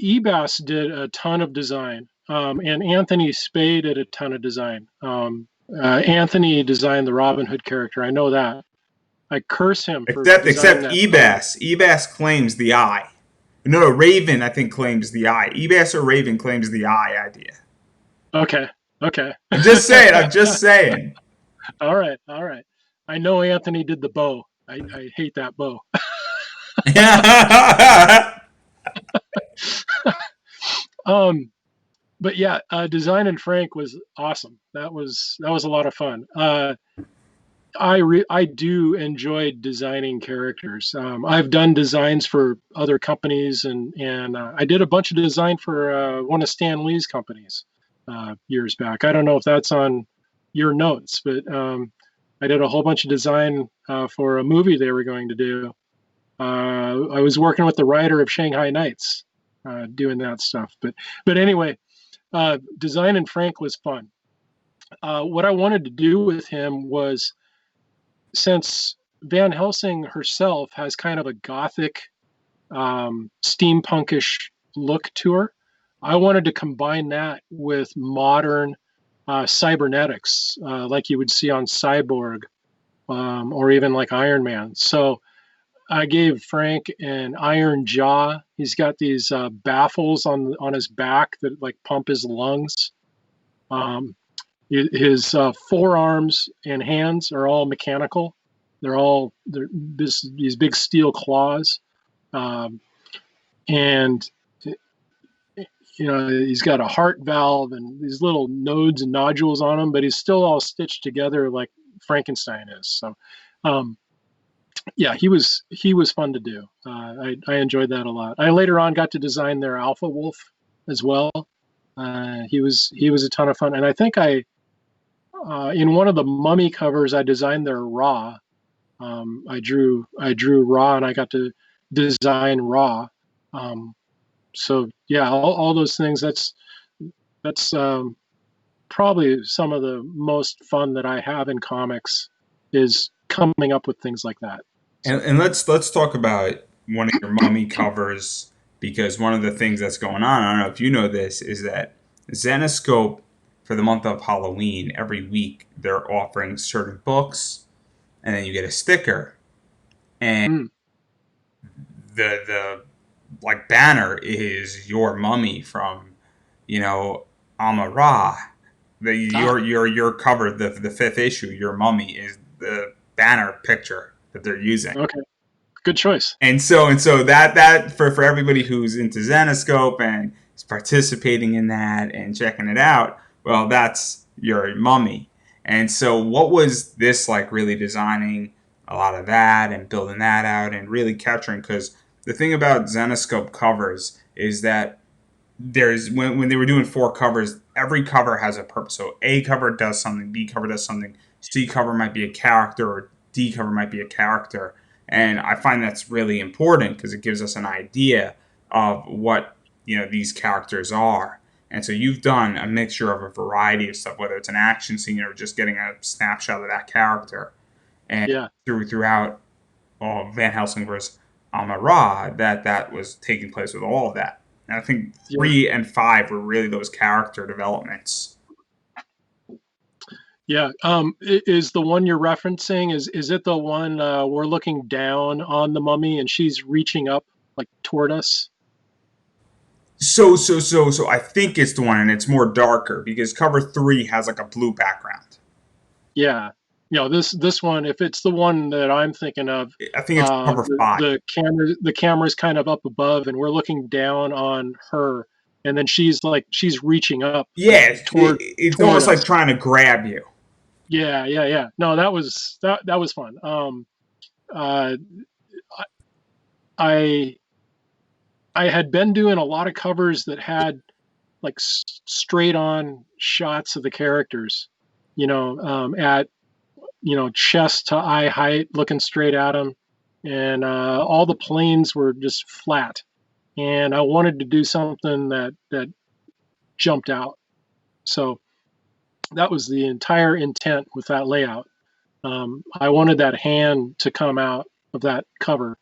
Ebas did a ton of design. And Anthony Spade did a ton of design. Anthony designed the Robin Hood character. I know that. I curse him for except Ebas. Ebas claims the eye. No, Raven I think claims the eye. Ebas or Raven claims the eye idea. Okay. I'm just saying. All right. I know Anthony did the bow. I hate that bow. But yeah, designing Frank was awesome. That was a lot of fun. I do enjoy designing characters. I've done designs for other companies, and I did a bunch of design for one of Stan Lee's companies years back. I don't know if that's on your notes, but I did a whole bunch of design for a movie they were going to do. I was working with the writer of Shanghai Nights, doing that stuff. But anyway, designing Frank was fun. What I wanted to do with him was, since Van Helsing herself has kind of a gothic, steampunkish look to her, I wanted to combine that with modern cybernetics, like you would see on Cyborg, or even like Iron Man. So I gave Frank an iron jaw. He's got these baffles on his back that like pump his lungs. Um, his forearms and hands are all mechanical. These big steel claws, um, and he's got a heart valve and these little nodes and nodules on him, but he's still all stitched together like Frankenstein is. So, yeah, he was fun to do. I enjoyed that a lot. I later on got to design their Alpha Wolf as well. He was a ton of fun, and I think in one of the Mummy covers I designed their Ra. I drew Ra, and I got to design Ra. So yeah, all those things. That's probably some of the most fun that I have in comics, is coming up with things like that. So And let's talk about one of your mummy covers, because one of the things that's going on, I don't know if you know this, is that Zenescope, for the month of Halloween, every week they're offering certain books, and then you get a sticker, and mm, the like banner is your mummy from, Amara. ah, Your cover, the fifth issue, your mummy is the banner picture that they're using. okay, good choice. And so that for everybody who's into Zenescope and is participating in that and checking it out, well, that's your mummy. And so what was this like, really designing a lot of that and building that out and really capturing? Because the thing about Zenescope covers is that there's when they were doing four covers, every cover has a purpose. So A cover does something, B cover does something, C cover might be a character, or D cover might be a character. And I find that's really important because it gives us an idea of what these characters are. And so you've done a mixture of a variety of stuff, whether it's an action scene or just getting a snapshot of that character. And Yeah, throughout Van Helsing versus Amara, that was taking place with all of that. And I think yeah, 3 and 5 were really those character developments. yeah. Is the one you're referencing, is it the one we're looking down on the mummy and she's reaching up like toward us? So I think it's the one, and it's more darker because cover 3 has like a blue background. Yeah. This one, if it's the one that I'm thinking of, I think it's cover 5. the camera's kind of up above, and we're looking down on her, and then she's reaching up Yeah, it's toward almost like us. trying to grab you. Yeah, yeah, yeah. No, that was fun. Uh, I I had been doing a lot of covers that had like straight on shots of the characters, at chest to eye height, looking straight at them, and all the planes were just flat. And I wanted to do something that jumped out. So that was the entire intent with that layout. I wanted that hand to come out of that cover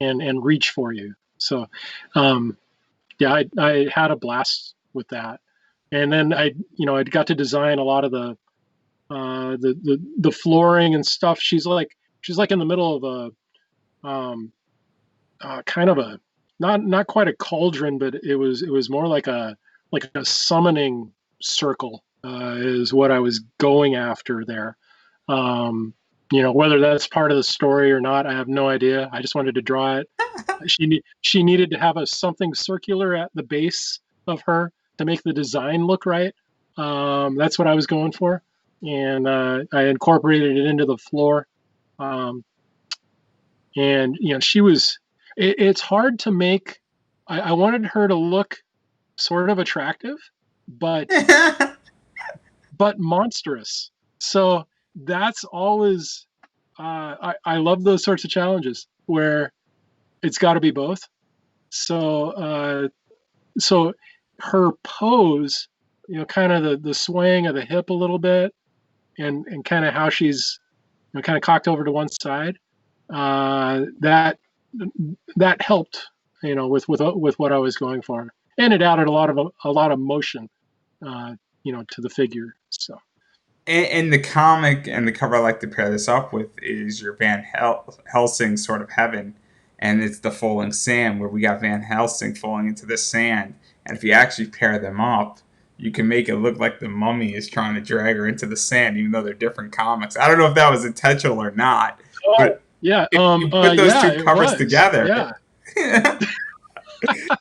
and reach for you. So um, yeah, I had a blast with that. And then I got to design a lot of the flooring and stuff. She's like in the middle of a kind of a, not quite a cauldron, but it was more like a summoning circle, is what I was going after there. Whether that's part of the story or not, I have no idea. I just wanted to draw it. She needed to have something circular at the base of her to make the design look right. That's what I was going for, and I incorporated it into the floor. Um, and she was. It's hard to make. I wanted her to look sort of attractive, but monstrous. So that's always. I love those sorts of challenges where It's got to be both. So so her pose, kind of the swaying of the hip a little bit, and kind of how she's kind of cocked over to one side, that helped, with what I was going for, and it added a lot of motion, to the figure. So And the comic and the cover I like to pair this up with is your Helsing sort of heaven, and it's the falling sand where we got Van Helsing falling into the sand. And if you actually pair them up, you can make it look like the mummy is trying to drag her into the sand, even though they're different comics. I don't know if that was intentional or not, oh but yeah, if you put those yeah, two it covers was, together, yeah.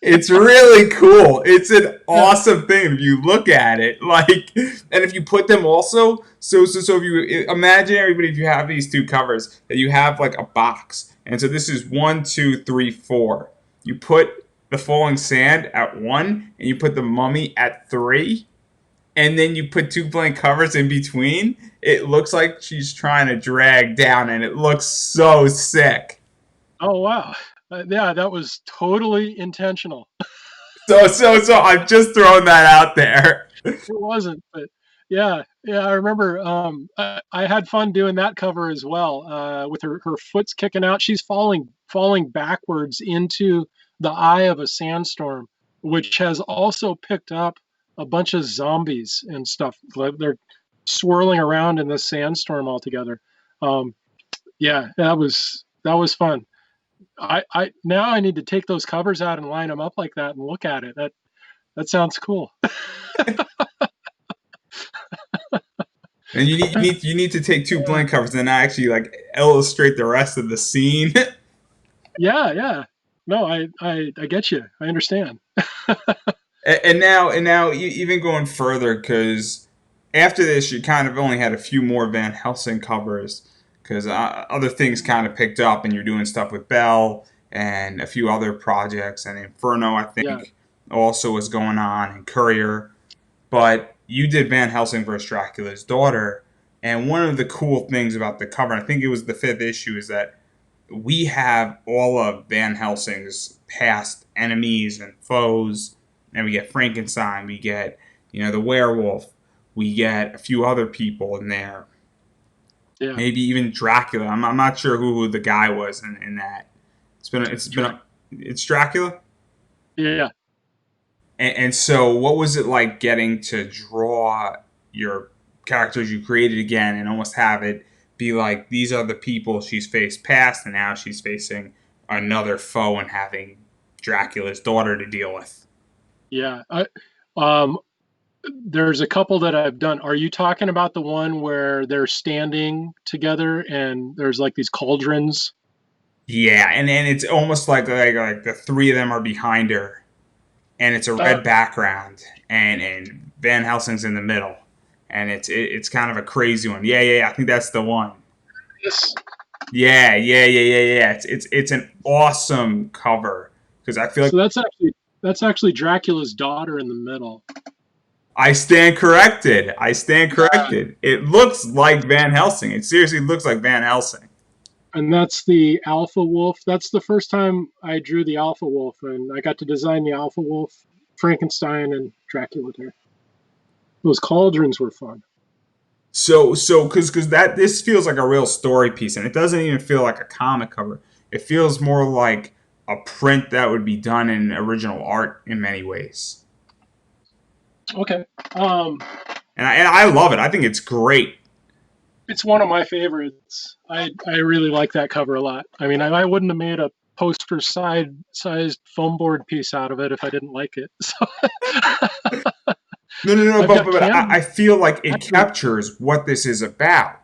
it's really cool. It's an Yeah. awesome thing if you look at it. Like, and if you put them also, so if you imagine everybody, if you have these two covers, that you have like a box, and so this is 1, 2, 3, 4. You put the falling sand at 1, and you put the mummy at 3, and then you put two blank covers in between. It looks like she's trying to drag down, and it looks so sick. Oh wow, yeah, that was totally intentional. So I'm just throwing that out there. It wasn't, but yeah, yeah, I remember. I had fun doing that cover as well. With her foot's kicking out, she's falling backwards into the eye of a sandstorm, which has also picked up a bunch of zombies and stuff. Like, they're swirling around in this sandstorm altogether. Um, yeah, that was fun. I now I need to take those covers out and line them up like that and look at it. That sounds cool. And you need to take two blank covers and actually like illustrate the rest of the scene. Yeah, yeah. No, I get you. I understand. And now even going further, because after this you kind of only had a few more Van Helsing covers, because other things kind of picked up, and you're doing stuff with Bell and a few other projects, and Inferno I Yeah, think also was going on, and Courier. But you did Van Helsing versus Dracula's daughter, and one of the cool things about the cover, I think it was the 5th issue, is that we have all of Van Helsing's past enemies and foes, and we get Frankenstein, we get the werewolf, we get a few other people in there, yeah. maybe even Dracula. I'm not sure who the guy was in that. It's Dracula. Yeah. And so, what was it like getting to draw your characters you created again and almost have it be like these are the people she's faced past, and now she's facing another foe and having Dracula's daughter to deal with? Yeah. Um, there's a couple that I've done. Are you talking about the one where they're standing together and there's like these cauldrons? Yeah, and it's almost like the three of them are behind her, and it's a Uh, red background, and Van Helsing's in the middle, and it's kind of a crazy one. Yeah. I think that's the one. yes. Yeah. It's an awesome cover because I feel like So that's actually Dracula's daughter in the middle. I stand corrected. I stand Yeah. corrected. It looks like Van Helsing. It seriously looks like Van Helsing. And that's the Alpha Wolf. That's the first time I drew the Alpha Wolf, and I got to design the Alpha Wolf, Frankenstein, and Dracula there. Those cauldrons were fun. So because that this feels like a real story piece, and it doesn't even feel like a comic cover. It feels more like a print that would be done in original art in many ways. Okay. Um, And I love it. I think it's great. it's one of my favorites. I really like that cover a lot. I mean, I wouldn't have made a poster sized foam board piece out of it if I didn't like it. So No, I've got but I canvas. feel like it Actually, captures what this is about.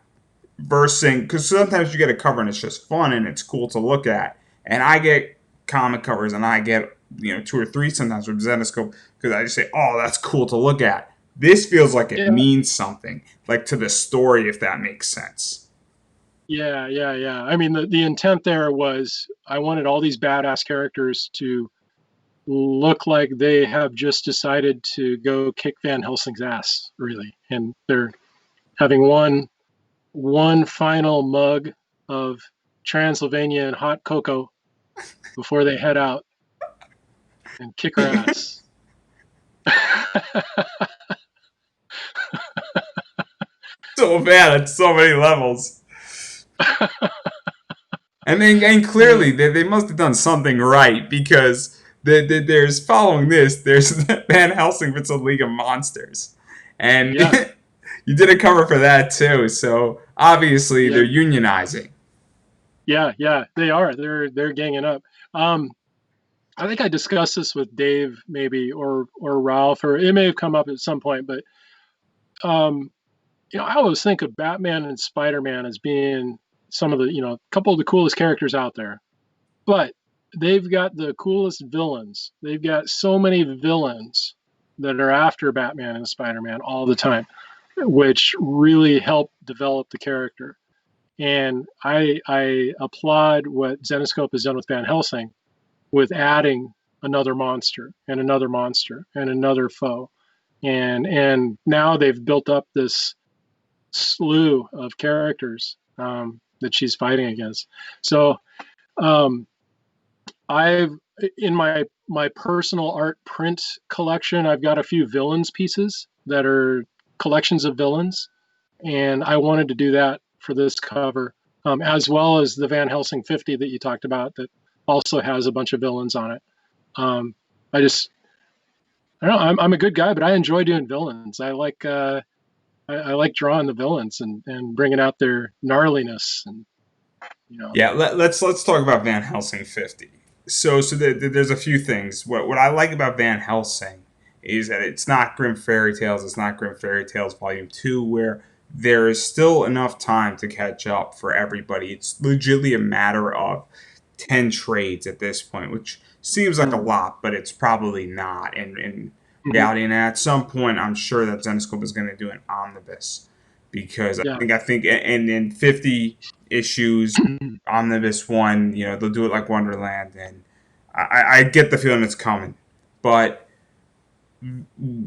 Versus, because sometimes you get a cover and it's just fun and it's cool to look at. And I get comic covers and I get 2 or 3 sometimes with Zenescope because I just say, oh, that's cool to look at. This feels like it yeah, means something, like to the story, if that makes sense. yeah. I mean, the intent there was I wanted all these badass characters to look like they have just decided to go kick Van Helsing's ass, really, and they're having one final mug of Transylvanian hot cocoa, before they head out and kick her ass. So bad at so many levels. And clearly they must have done something right because there's following this, there's Van Helsing with the League of Monsters. And Yeah, you did a cover for that too. So obviously yeah, they're unionizing. yeah. They are. They're ganging up. I think I discussed this with Dave, maybe, or Ralph, or it may have come up at some point. But um, I always think of Batman and Spider-Man as being some of the, a couple of the coolest characters out there. But they've got the coolest villains. They've got so many villains that are after Batman and Spider-Man all the time, which really help develop the character. And I applaud what Zenescope has done with Van Helsing, with adding another monster and another monster and another foe. And now they've built up this slew of characters that she's fighting against. So um, I've in my personal art print collection, I've got a few villains pieces that are collections of villains, and I wanted to do that for this cover, as well as the Van Helsing 50 that you talked about that also has a bunch of villains on it. Um, I just I don't know. I'm a good guy, but I enjoy doing villains. I like drawing the villains and bringing out their gnarliness and you know. Yeah, let's talk about Van Helsing 50. There's a few things. What I like about Van Helsing is that it's not Grim Fairy Tales. It's not Grim Fairy Tales Volume 2, where there is still enough time to catch up for everybody. It's legitimately a matter of 10 trades at this point, which seems like a lot, but it's probably not in Mhm. reality. And at some point, I'm sure that Zenescope is going to do an omnibus because Yeah. I think and in 50 issues omnibus one, they'll do it like Wonderland, and I get the feeling it's coming. But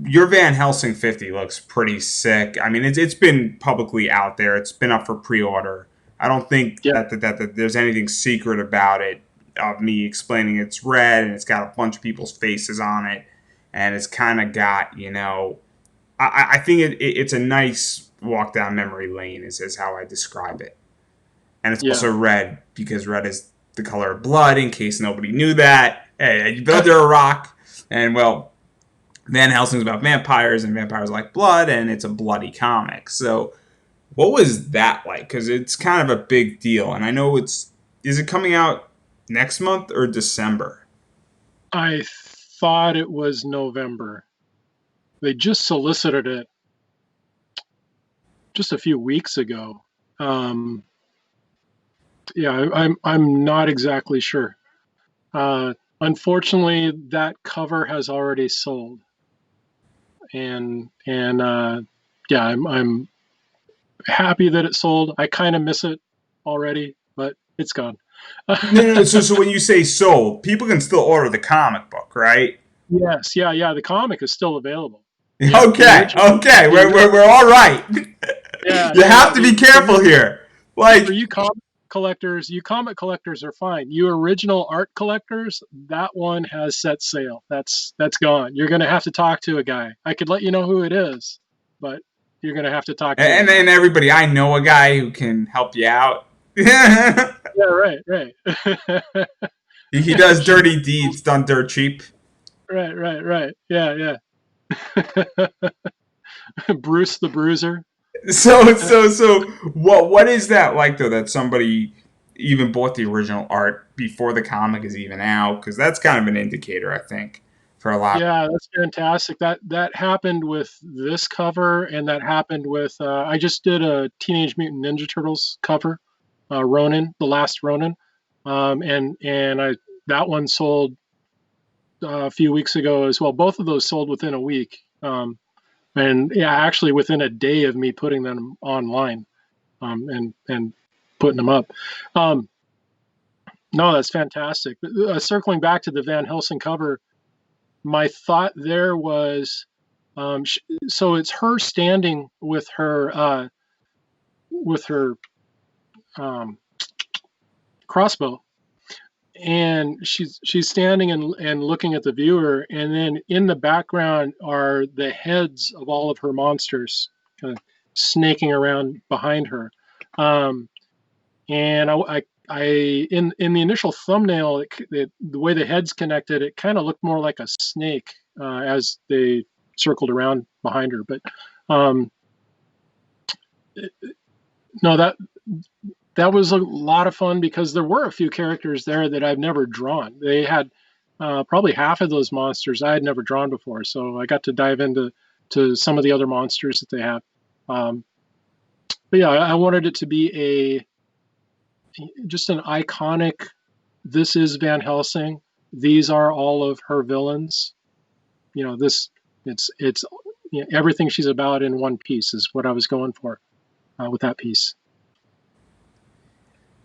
your Van Helsing 50 looks pretty sick. I mean, it's been publicly out there. It's been up for pre-order. I don't think Yeah. that there's anything secret about it. Of me explaining it's red and it's got a bunch of people's faces on it, and it's kind of got I think it's a nice walk down memory lane is how I describe it. And it's Yeah. also red because red is the color of blood. In case nobody knew that, hey, you've been under a rock. And well, Van Helsing's about vampires, and vampires like blood, and it's a bloody comic. So, what was that like? Because it's kind of a big deal, and I know is it coming out next month or December? I thought it was November. They just solicited it just a few weeks ago. Um, yeah, I'm not exactly sure. Unfortunately, that cover has already sold, and yeah, I'm happy that it sold. I kind of miss it already, but it's gone. No. So when you say sold, people can still order the comic book, right? Yes, yeah. The comic is still available. Yeah, Okay, okay, the we're all right. You yeah. have to be careful here. For Like, you comic collectors are fine. You original art collectors, that one has set sail. That's gone. You're gonna have to talk to a guy. I could let you know who it is, but you're gonna have to talk to a and guy. then everybody, I know a guy who can help you out. he Yeah, right. does dirty deeds done dirt cheap. Right. Yeah. Bruce the Bruiser. So what is that like though? That somebody even bought the original art before the comic is even out? Because that's kind of an indicator, I think, for a lot. Yeah, that's fantastic. That happened with this cover, and that happened with I just did a Teenage Mutant Ninja Turtles cover, Ronin, the last Ronin, and I that one sold a few weeks ago as well. Both of those sold within a week, and yeah, actually within a day of me putting them online, and putting them up. Um, no, that's fantastic. Circling back to the Van Helsing cover, my thought there was so it's her standing with her um, crossbow, and she's standing and looking at the viewer, and then in the background are the heads of all of her monsters kind of snaking around behind her. And I in the initial thumbnail, the way the heads connected, it kind of looked more like a snake as they circled around behind her. But um, no, that was a lot of fun because there were a few characters there that I've never drawn. They had probably half of those monsters I had never drawn before, so I got to dive into some of the other monsters that they had. But yeah, I wanted it to be just an iconic. This is Van Helsing. These are all of her villains. It's everything she's about in one piece is what I was going for with that piece.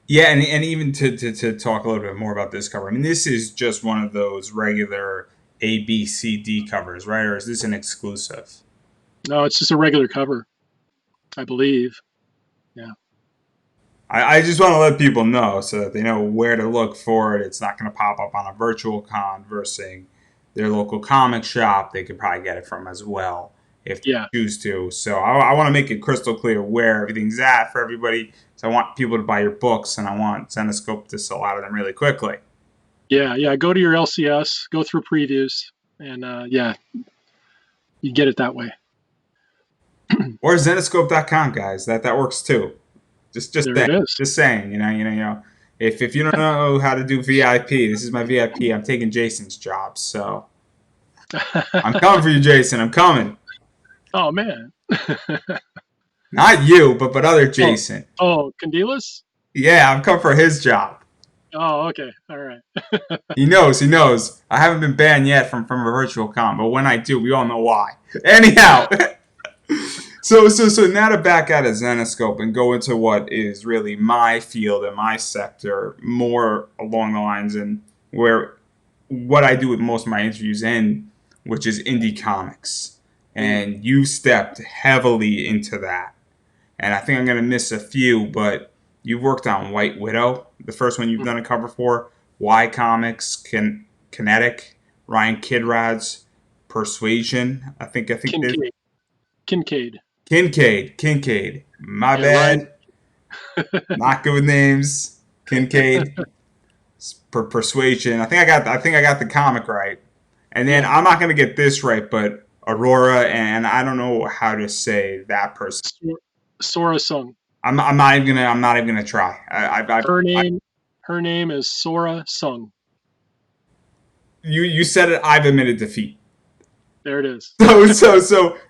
Yeah, and even to talk a little bit more about this cover, I mean, this is just one of those regular A, B, C, D covers, right? Or is this an exclusive? No, it's just a regular cover, I believe. Yeah. I just want to let people know so that they know where to look for it. It's not going to pop up on a virtual con versus their local comic shop. They could probably get it from as well if they Yeah. choose to. So I want to make it crystal clear where everything's at for everybody. So I want people to buy your books, and I want Zenescope to sell out of them really quickly. Yeah. Go to your LCS, go through previews, and you get it that way. Or Zenescope.com, guys. That works too. Just there saying, it is. just saying. If you don't know how to do VIP, this is my VIP. I'm taking Jason's job, so I'm coming for you, Jason. I'm coming. Oh man. Not you, but other Jason. Oh, Candelas? Yeah, I'm coming for his job. Oh, okay. All right. He knows. I haven't been banned yet from a virtual con, but when I do, we all know why. Anyhow. So now to back out of Zenescope and go into what is really my field and my sector, more along the lines and where what I do with most of my interviews in, which is indie comics. And you stepped heavily into that. And I think I'm going to miss a few, but you've worked on White Widow, the first one you've done a cover for, Y Comics, Kinetic, Ryan Kidrad's Persuasion. I think Kincaid. My Yeah, bad. Ryan. Not good with names. Kincaid. Persuasion. I think I got the comic right. And then I'm not gonna get this right, but Aurora, and I don't know how to say that person. Sora Sung. I'm not even gonna try. Her name is Sora Sung. You said it. I've admitted defeat. There it is.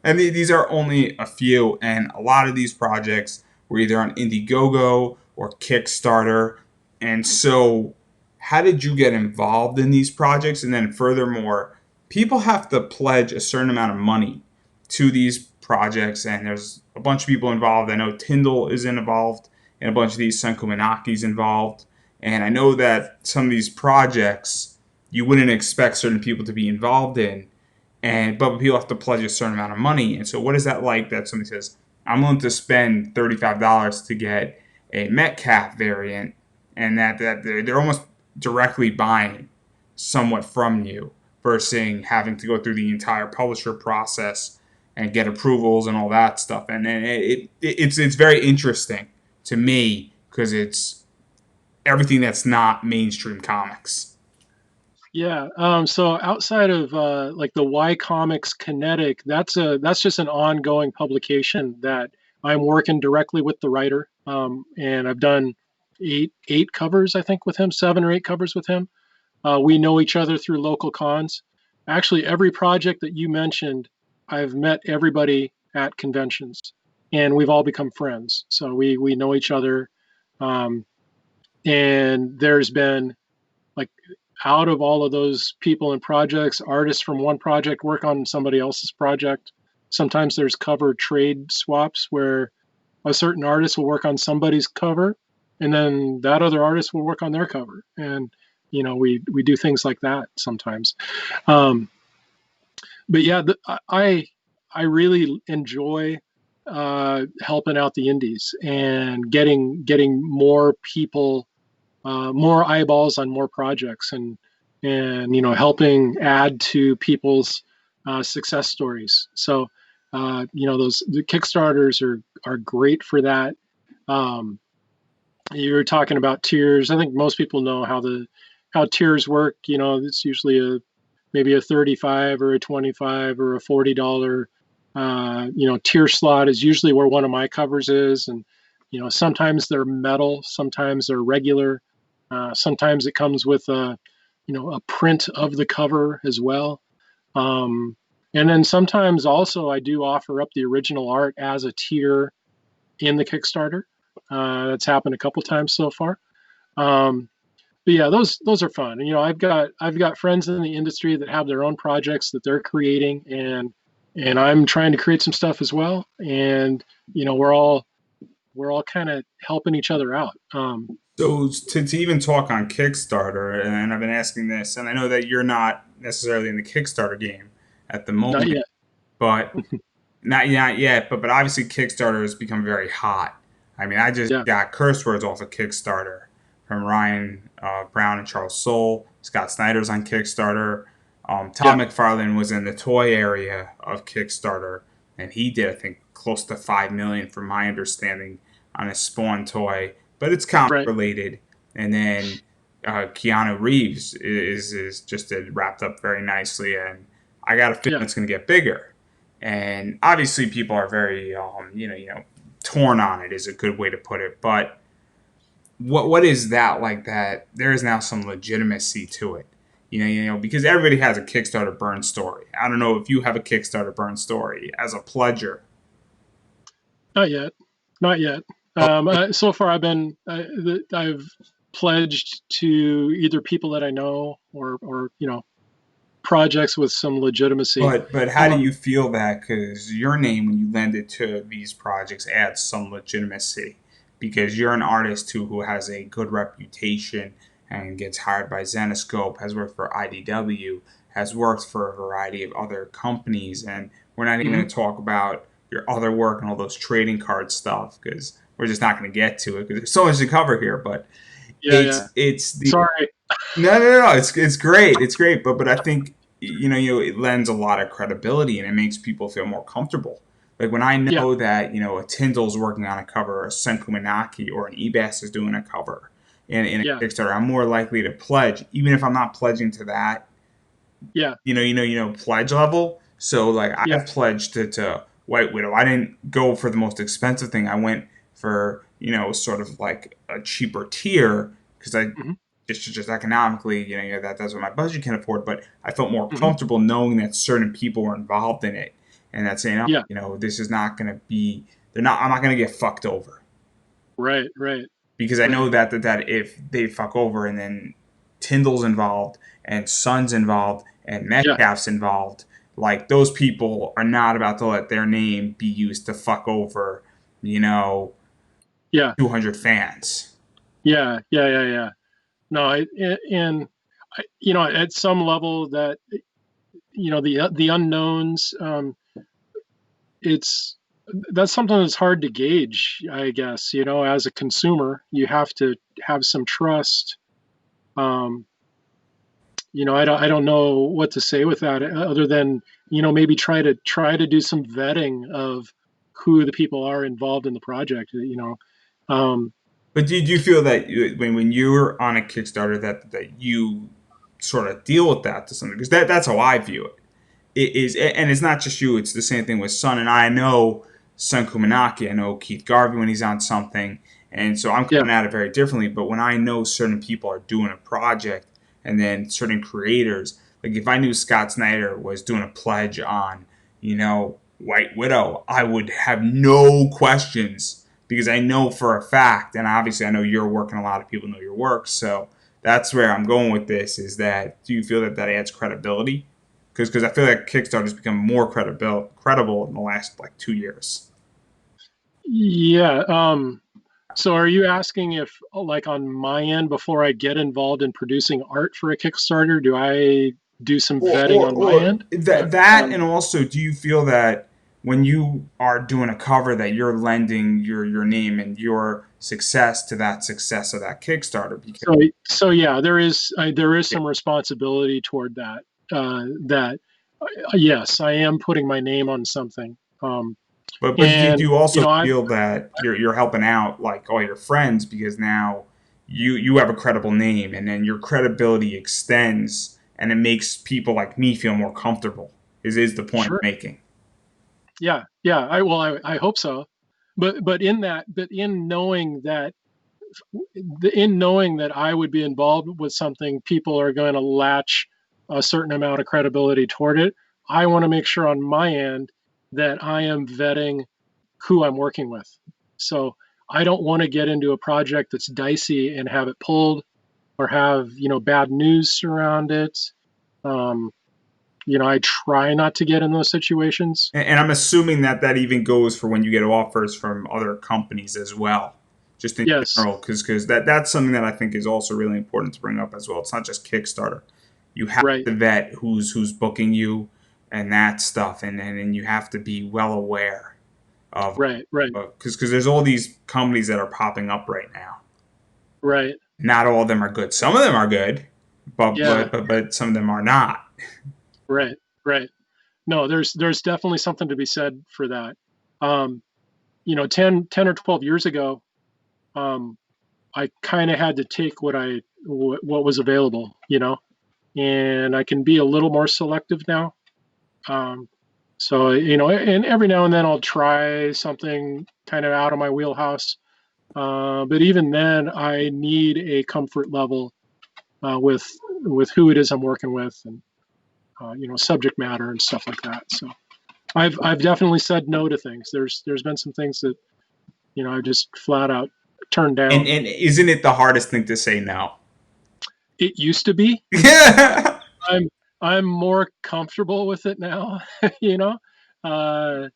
And these are only a few, and a lot of these projects were either on Indiegogo or Kickstarter. And so, how did you get involved in these projects? And then, furthermore, people have to pledge a certain amount of money to these projects, and there's a bunch of people involved. I know Tyndall is involved, and a bunch of these Senko Minaki's involved. And I know that some of these projects you wouldn't expect certain people to be involved in. But people have to pledge a certain amount of money. And so what is that like that somebody says, I'm willing to spend $35 to get a Metcalf variant, and that they're almost directly buying somewhat from you versus having to go through the entire publisher process and get approvals and all that stuff. And it's very interesting to me because it's everything that's not mainstream comics. Yeah. So outside of like the Y Comics Kinetic, that's just an ongoing publication that I'm working directly with the writer. And I've done eight covers, I think, with him, 7 or 8 covers with him. We know each other through local cons. Actually, every project that you mentioned, I've met everybody at conventions, and we've all become friends. So we know each other. And there's been like out of all of those people and projects, artists from one project work on somebody else's project. Sometimes there's cover trade swaps where a certain artist will work on somebody's cover, and then that other artist will work on their cover. And we do things like that sometimes. But yeah, I really enjoy helping out the indies and getting more people more eyeballs on more projects, and helping add to people's success stories. So those the Kickstarters are great for that. Um, you were talking about tiers. I think most people know how tiers work. It's usually maybe a 35 or a 25 or a $40 tier slot is usually where one of my covers is. And sometimes they're metal, sometimes they're regular, sometimes it comes with a print of the cover as well. And then sometimes also I do offer up the original art as a tier in the Kickstarter. That's happened a couple times so far. But yeah, those are fun. I've got friends in the industry that have their own projects that they're creating, and I'm trying to create some stuff as well. And we're all kind of helping each other out. So to even talk on Kickstarter, and I've been asking this, and I know that you're not necessarily in the Kickstarter game at the Not moment, yet. but not yet. But obviously Kickstarter has become very hot. I mean, I just Yeah. got curse words off of Kickstarter from Ryan Brown and Charles Soule. Scott Snyder's on Kickstarter. Todd Yeah. McFarlane was in the toy area of Kickstarter, and he did, I think, close to 5 million, from my understanding, on a Spawn toy. But it's comic Right. related. And then Keanu Reeves is just wrapped up very nicely, and I got a feeling Yeah. it's going to get bigger. And obviously, people are very torn on it, is a good way to put it. But what is that like? That there is now some legitimacy to it. Because everybody has a Kickstarter burn story. I don't know if you have a Kickstarter burn story as a pledger. Not yet. Not yet. So far, I've pledged to either people that I know or projects with some legitimacy. But how do Um, you feel that? Because your name, when you lend it to these projects, adds some legitimacy. Because you're an artist who has a good reputation and gets hired by Zenescope, has worked for IDW, has worked for a variety of other companies. And we're not even mhm. going to talk about your other work and all those trading card stuff, because we're just not going to get to it because there's so much to cover here. But Yeah. Yeah. it's the Sorry. no. It's great. It's great. But I think it lends a lot of credibility and it makes people feel more comfortable. Like when I Yeah. know that a Tyndall's working on a cover, or a Senku Minaki or an Ebas is doing a cover in a Yeah. Kickstarter, I'm more likely to pledge, even if I'm not pledging to that Yeah. pledge level. So like Yeah. I've pledged to White Widow. I didn't go for the most expensive thing. I went for sort of like a cheaper tier because I Hmm. just economically that's what my budget can afford. But I felt more Hmm. comfortable knowing that certain people were involved in it and that saying, oh, Yeah. this is not going to be. They're not. I'm not going to get fucked over Right. Right. because I know Right. that if they fuck over and then Tyndall's involved and Son's involved and Yeah. Metcalf's involved, like those people are not about to let their name be used to fuck over, you know, Yeah. 200 fans. Yeah. Yeah. Yeah. Yeah. No. And at some level that the unknowns. It's that's something that's hard to gauge, I guess. As a consumer, you have to have some trust. Um, I don't know what to say with that other than maybe try to do some vetting of who the people are involved in the project. Um, But did you feel that when you were on a Kickstarter that you sort of deal with that to something? Because that's how I view it. It is, and it's not just you. It's the same thing with Sun and I know Sun Kumanaki. I know Keith Garvey when he's on something, and so I'm yeah. coming at it very differently. But when I know certain people are doing a project, and then certain creators, like if I knew Scott Snyder was doing a pledge on, White Widow, I would have no questions because I know for a fact, and obviously I know your work and a lot of people know your work. So that's where I'm going with this. Is that do you feel that adds credibility? Because I feel like Kickstarter's become more credible in the last like 2 years. Yeah. So are you asking if, like, on my end, before I get involved in producing art for a Kickstarter, do I do some Or vetting or, on my or end? that and also, do you feel that when you are doing a cover that you're lending your name and your success to that success of that Kickstarter because So yeah, there is some responsibility toward that. That yes, I am putting my name on something. but do And you also I've feel that you're helping out like all your friends because now you have a credible name and then your credibility extends and it makes people like me feel more comfortable is the point I'm sure, making. yeah. I hope so. But in knowing that I would be involved with something, people are going to latch a certain amount of credibility toward it. I want to make sure on my end that I am vetting who I'm working with. So I don't want to get into a project that's dicey and have it pulled or have bad news surround it. Um, I try not to get in those situations. And I'm assuming that that even goes for when you get offers from other companies as well, just in Yes, general, because that's something that I think is also really important to bring up as well. It's not just Kickstarter. You have right, to vet who's booking you and that stuff, and you have to be well aware of right, because there's all these companies that are popping up right now. right. Not all of them are good. Some of them are good, Yeah, but some of them are not. right, right. No, there's definitely something to be said for that. Um, 10 or 12 years ago, um, I kind of had to take what was available, and I can be a little more selective now. Um, so, and every now and then I'll try something kind of out of my wheelhouse. But even then, I need a comfort level with who it is I'm working with, and subject matter and stuff like that. So I've definitely said no to things. There's been some things that I just flat out turned down. And isn't it the hardest thing to say no? It used to be. Yeah. I'm I'm more comfortable with it now. you know, uh,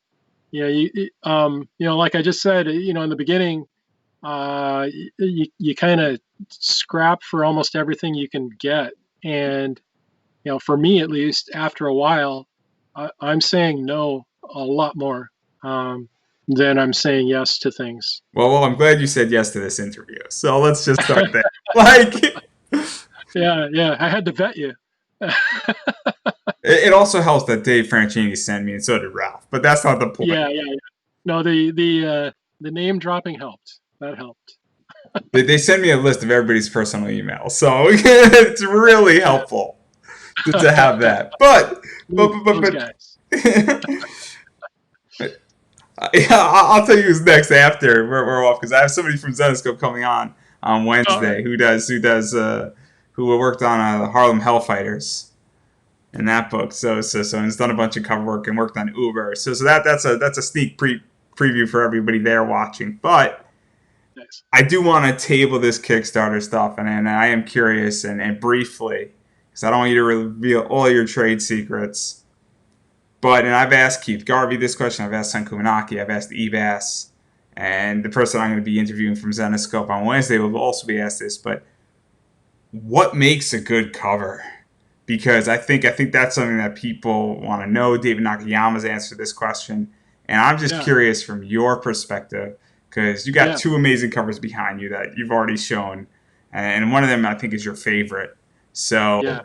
like I just said, in the beginning, you kind of scrap for almost everything you can get, and for me at least, after a while, I'm saying no a lot more than I'm saying yes to things. Well, I'm glad you said yes to this interview. So let's just start there. Like, Yeah, I had to vet you. it also helps that Dave Franchini sent me, and so did Ralph. But that's not the point. Yeah. No, the name dropping helped. That helped. They sent me a list of everybody's personal emails, so it's really helpful to have that. Those guys. Yeah, I'll tell you who's next after we're off because I have somebody from Zenescope coming on All right. Wednesday who worked on Harlem Hellfighters in that book. So he's done a bunch of cover work and worked on Uber. So that's a sneak preview for everybody there watching. But Nice. I do want to table this Kickstarter stuff, and I am curious and briefly because I don't want you to reveal all your trade secrets. But and I've asked Keith Garvey this question. I've asked Sankumanaki. I've asked Evas, and the person I'm going to be interviewing from Zenescope on Wednesday will also be asked this. But what makes a good cover? Because I think that's something that people want to know. David Nakayama's answered this question, and I'm just Yeah. curious from your perspective because you got Yeah. two amazing covers behind you that you've already shown, and one of them I think is your favorite. So, Yeah.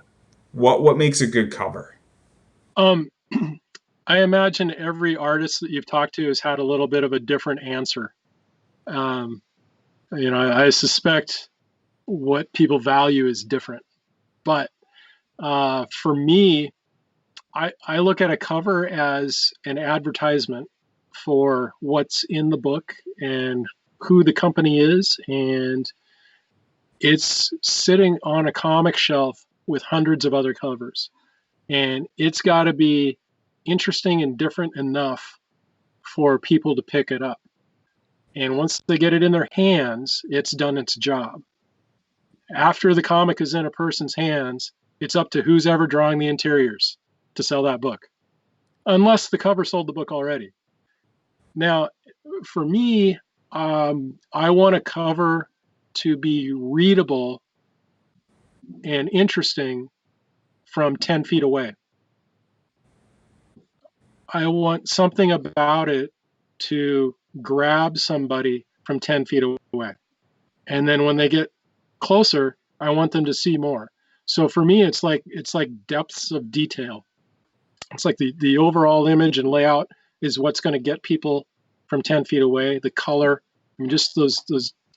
what makes a good cover? Um, I imagine every artist that you've talked to has had a little bit of a different answer. Um, I suspect what people value is different. But for me, I look at a cover as an advertisement for what's in the book and who the company is. And it's sitting on a comic shelf with hundreds of other covers. And it's got to be interesting and different enough for people to pick it up. And once they get it in their hands, it's done its job. After the comic is in a person's hands, it's up to who's ever drawing the interiors to sell that book, unless the cover sold the book already. Now, for me, I want a cover to be readable and interesting from 10 feet away. I want something about it to grab somebody from 10 feet away. And then when they get closer, I want them to see more. So for me, it's like depths of detail. It's like the overall image and layout is what's going to get people from 10 feet away. The color, I mean, just those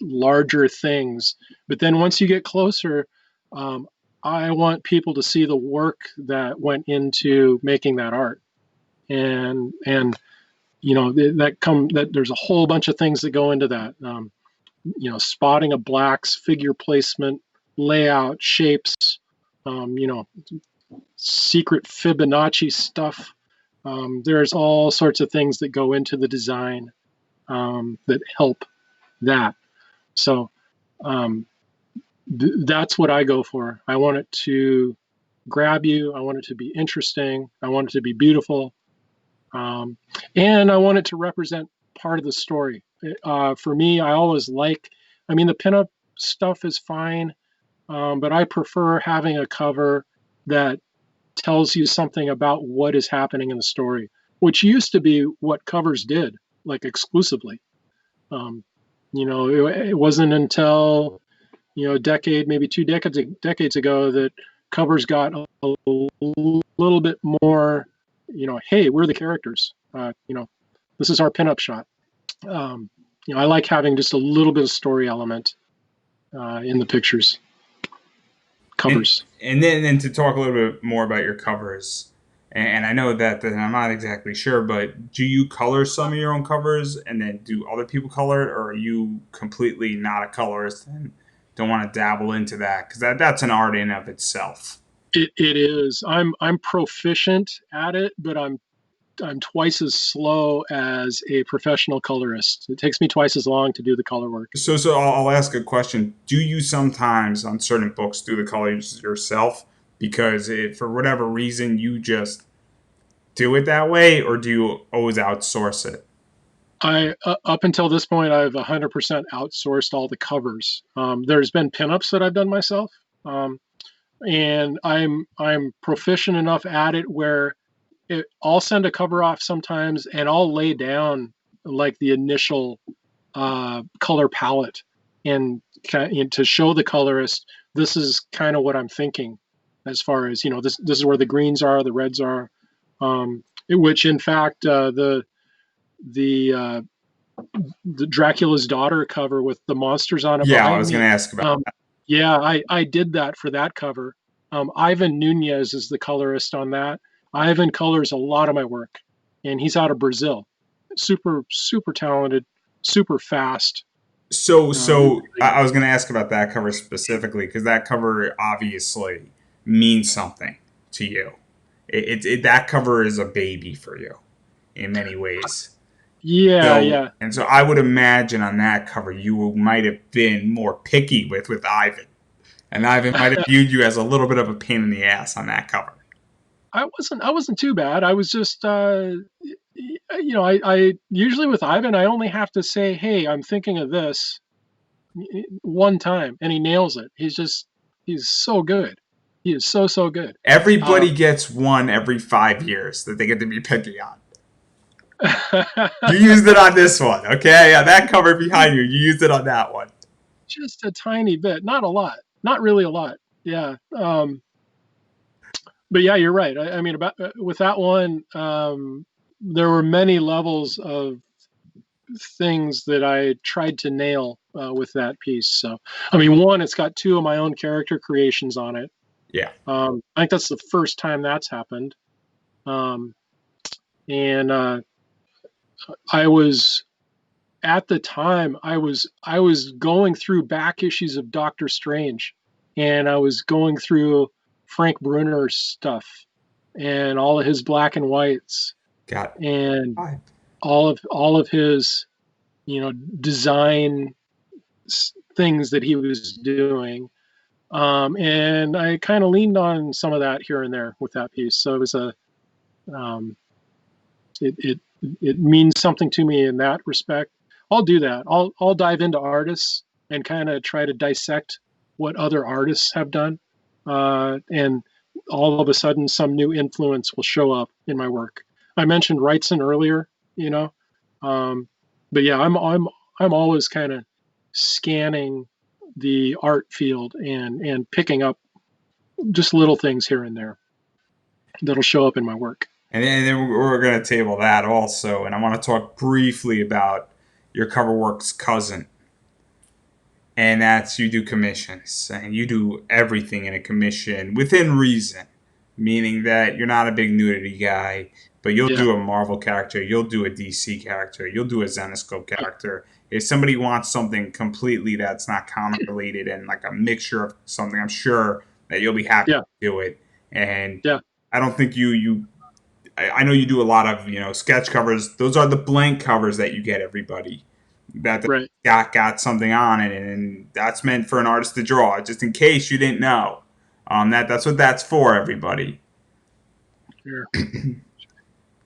larger things. But then once you get closer, um, I want people to see the work that went into making that art. And that there's a whole bunch of things that go into that. Spotting of blacks, figure placement, layout, shapes, um, you know, secret Fibonacci stuff. There's all sorts of things that go into the design that help that. So um, that's what I go for. I want it to grab you. I want it to be interesting. I want it to be beautiful. And I want it to represent part of the story. For me, I mean, the pinup stuff is fine, but I prefer having a cover that tells you something about what is happening in the story, which used to be what covers did, like exclusively. Um, it wasn't until a decade, maybe two decades ago, that covers got a little bit more. Hey, we're the characters. This is our pinup shot. Um, I like having just a little bit of story element in the pictures And covers. and then to talk a little bit more about your covers, and I know that I'm not exactly sure, but do you color some of your own covers, and then do other people color it, or are you completely not a colorist and don't want to dabble into that? Because that's an art in of itself. It is. I'm proficient at it, but I'm twice as slow as a professional colorist. It takes me twice as long to do the color work. So I'll ask a question. Do you sometimes on certain books do the colors yourself because for whatever reason you just do it that way, or do you always outsource it? I Up until this point, I've 100% outsourced all the covers. There's been pinups that I've done myself, and I'm proficient enough at it where I'll send a cover off sometimes, and I'll lay down like the initial color palette, and to show the colorist this is kind of what I'm thinking, as far as this is where the greens are, the reds are, which in fact the uh, the Dracula's Daughter cover with the monsters on it Yeah, I behind was going me. to ask about. Um, yeah, I did that for that cover. Ivan Nunez is the colorist on that. Ivan colors a lot of my work, and he's out of Brazil. Super, super talented, super fast. So I was going to ask about that cover specifically because that cover obviously means something to you. That cover is a baby for you in many ways. Yeah, yeah. So I would imagine on that cover you might have been more picky with Ivan, and Ivan might have viewed you as a little bit of a pain in the ass on that cover. I wasn't too bad. I was just I usually with Ivan I only have to say, "Hey, I'm thinking of this," one time, and he nails it. He's so good. He is so good. Uh, Everybody gets one every 5 years that they get to be picky on. You used it on this one, okay? Yeah, that cover behind you, you used it on that one. just a tiny bit, not a lot, not really a lot. Yeah. But yeah, you're right. I mean, about with that one, there were many levels of things that I tried to nail with that piece. So, I mean, one, it's got two of my own character creations on it. Yeah, I think that's the first time that's happened. Um, and I was at the time I was going through back issues of Doctor Strange, and I was going through Frank Bruner's stuff and all of his black and whites got it. and Right. all of his design things that he was doing. And I kind of leaned on some of that here and there with that piece. So it was um, it it means something to me in that respect. I'll do that. I'll dive into artists and kind of try to dissect what other artists have done, and all of a sudden some new influence will show up in my work. I mentioned Wrightson earlier, you know, but yeah, I'm always kind of scanning the art field and picking up just little things here and there that'll show up in my work. And then we're going to table that also. And I want to talk briefly about your CoverWorks cousin. And that's you do commissions. And you do everything in a commission within reason, meaning that you're not a big nudity guy, but you'll Yeah, do a Marvel character, you'll do a DC character, you'll do a Zenescope character. If somebody wants something completely that's not comic related and like a mixture of something, I'm sure that you'll be happy yeah, to do it. And yeah, I don't think I know you do a lot of sketch covers. Those are the blank covers that you get everybody that right. got something on it, and that's meant for an artist to draw, just in case you didn't know. That's what that's for, everybody. Sure.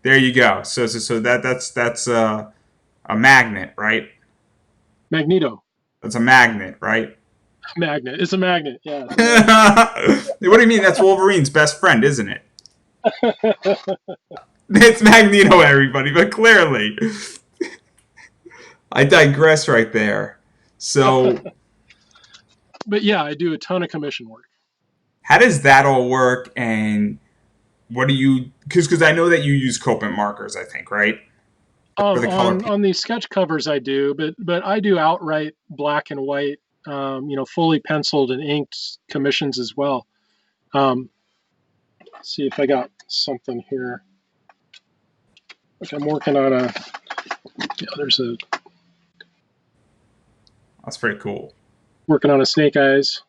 There you go. So that's a magnet, right? Magneto. That's a magnet, right? Magnet. It's a magnet. Yeah. What do you mean? That's Wolverine's best friend, isn't it? It's Magneto, everybody, but clearly. I digress right there. So, But yeah, I do a ton of commission work. how does that all work? And what do you? Because I know that you use Copic markers, I think, right? For the color piece. On these sketch covers, I do, but I do outright black and white, fully penciled and inked commissions as well. Let's see if I got something here. Like I'm working on there's a That's pretty cool. working on a snake eyes.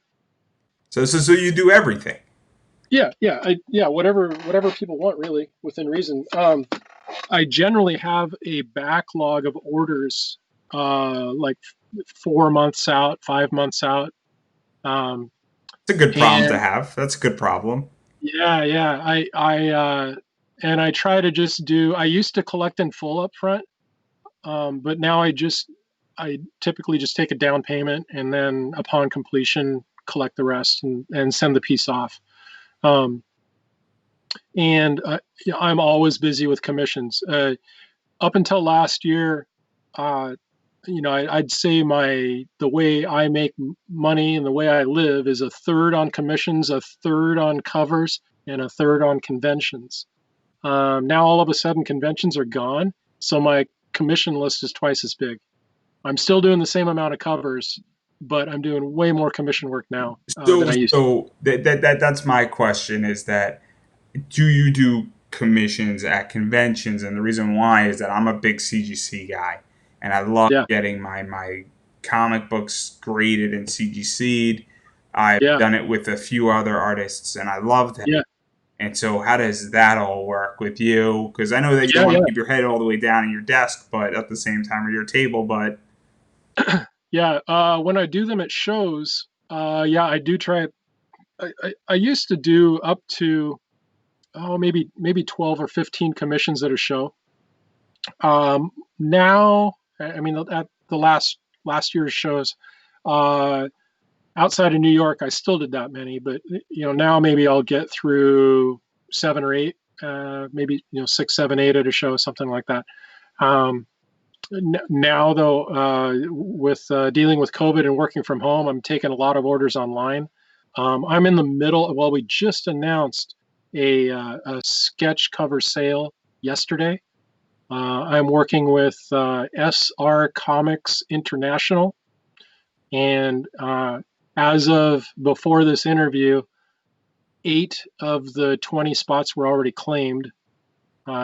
So you do everything. Yeah, whatever people want, really, within reason. I generally have a backlog of orders, like 4 months out, 5 months out. Um, It's a good problem to and have. That's a good problem. yeah, and I try to just do. I used to collect in full up front, but now I typically just take a down payment and then upon completion collect the rest and send the piece off. Um, and I'm always busy with commissions. Up until last year, uh, I'd say the way I make money and the way I live is a third on commissions, a third on covers, and a third on conventions. Now all of a sudden conventions are gone, so my commission list is twice as big. I'm still doing the same amount of covers, but I'm doing way more commission work now than So I used to. so that's my question is that do you do commissions at conventions? And the reason why is that I'm a big CGC guy, and I love Yeah, getting my comic books graded and CGC'd. I've yeah, done it with a few other artists, and I love that. yeah, And so, how does that all work with you? Because I know that you don't yeah, want to yeah. keep your head all the way down in your desk, but at the same time, or your table. But Yeah, when I do them at shows, yeah, I do try. I used to do up to maybe 12 or 15 commissions at a show. Now, I mean, at the last year's shows, uh, outside of New York, I still did that many, but now maybe I'll get through 7 or 8, maybe 6, 7, 8 at a show, something like that. Um, Now though, with dealing with COVID and working from home, I'm taking a lot of orders online. I'm in the middle. Well, we just announced a sketch cover sale yesterday. I'm working with SR Comics International, and as of before this interview, 8 of the 20 spots were already claimed.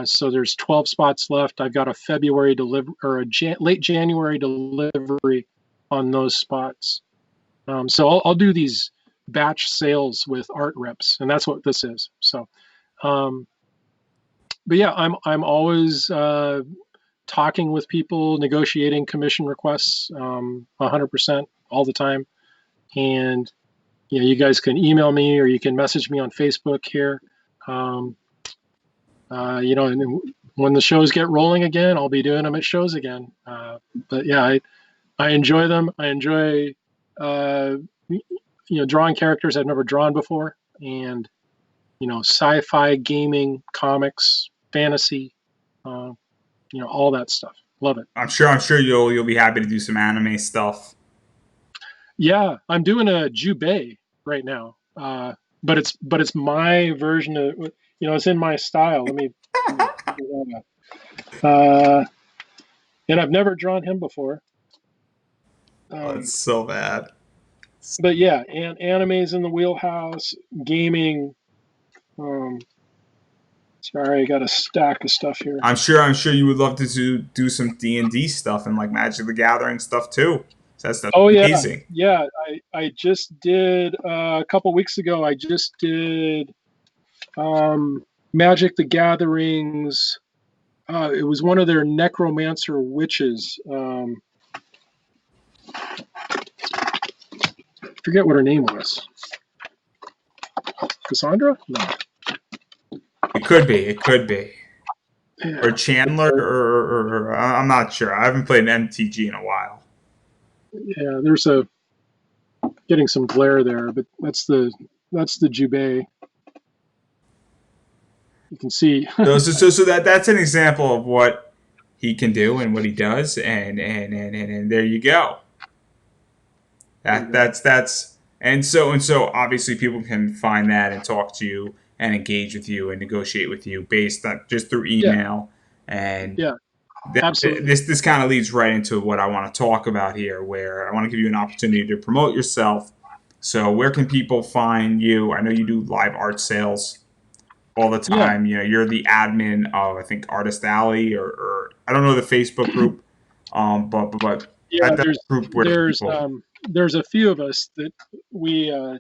So there's 12 spots left. I've got a February delivery or late January delivery on those spots. So I'll do these batch sales with art reps, and that's what this is. So, um, but yeah, I'm always talking with people, negotiating commission requests, 100% all the time. And you guys can email me or you can message me on Facebook here. Um, and when the shows get rolling again, I'll be doing them at shows again. But yeah, I enjoy them. I enjoy, drawing characters I've never drawn before, and sci-fi, gaming, comics, fantasy. uh, all that stuff. Love it. I'm sure you'll be happy to do some anime stuff. Yeah, I'm doing a Jubei right now, but it's my version of, it's in my style. Let me figure that out. And I've never drawn him before. Oh, Um, it's so bad. but yeah, and anime's in the wheelhouse. Gaming. Um, Sorry, I got a stack of stuff here. I'm sure you would love to do some D&D stuff and like Magic the Gathering stuff too. So that stuff's Oh yeah, amazing. yeah. I just did a couple weeks ago. I just did Magic the Gatherings. It was one of their necromancer witches. I forget what her name was. Cassandra? No. It could be. It could be. Yeah. Or Chandler, or I'm not sure. I haven't played an MTG in a while. Yeah, there's a getting some glare there, but that's the Jubei. You can see. So that's an example of what he can do and what he does, and there you go. That's and so obviously people can find that and talk to you and engage with you and negotiate with you based on just through Yeah, email. And yeah, absolutely. this kind of leads right into what I want to talk about here, where I want to give you an opportunity to promote yourself. So where can people find you? I know you do live art sales all the Yeah, time. You know, you're the admin of I think Artist Alley or I don't know the Facebook group, but yeah. that's a group where people. There's a few of us that we in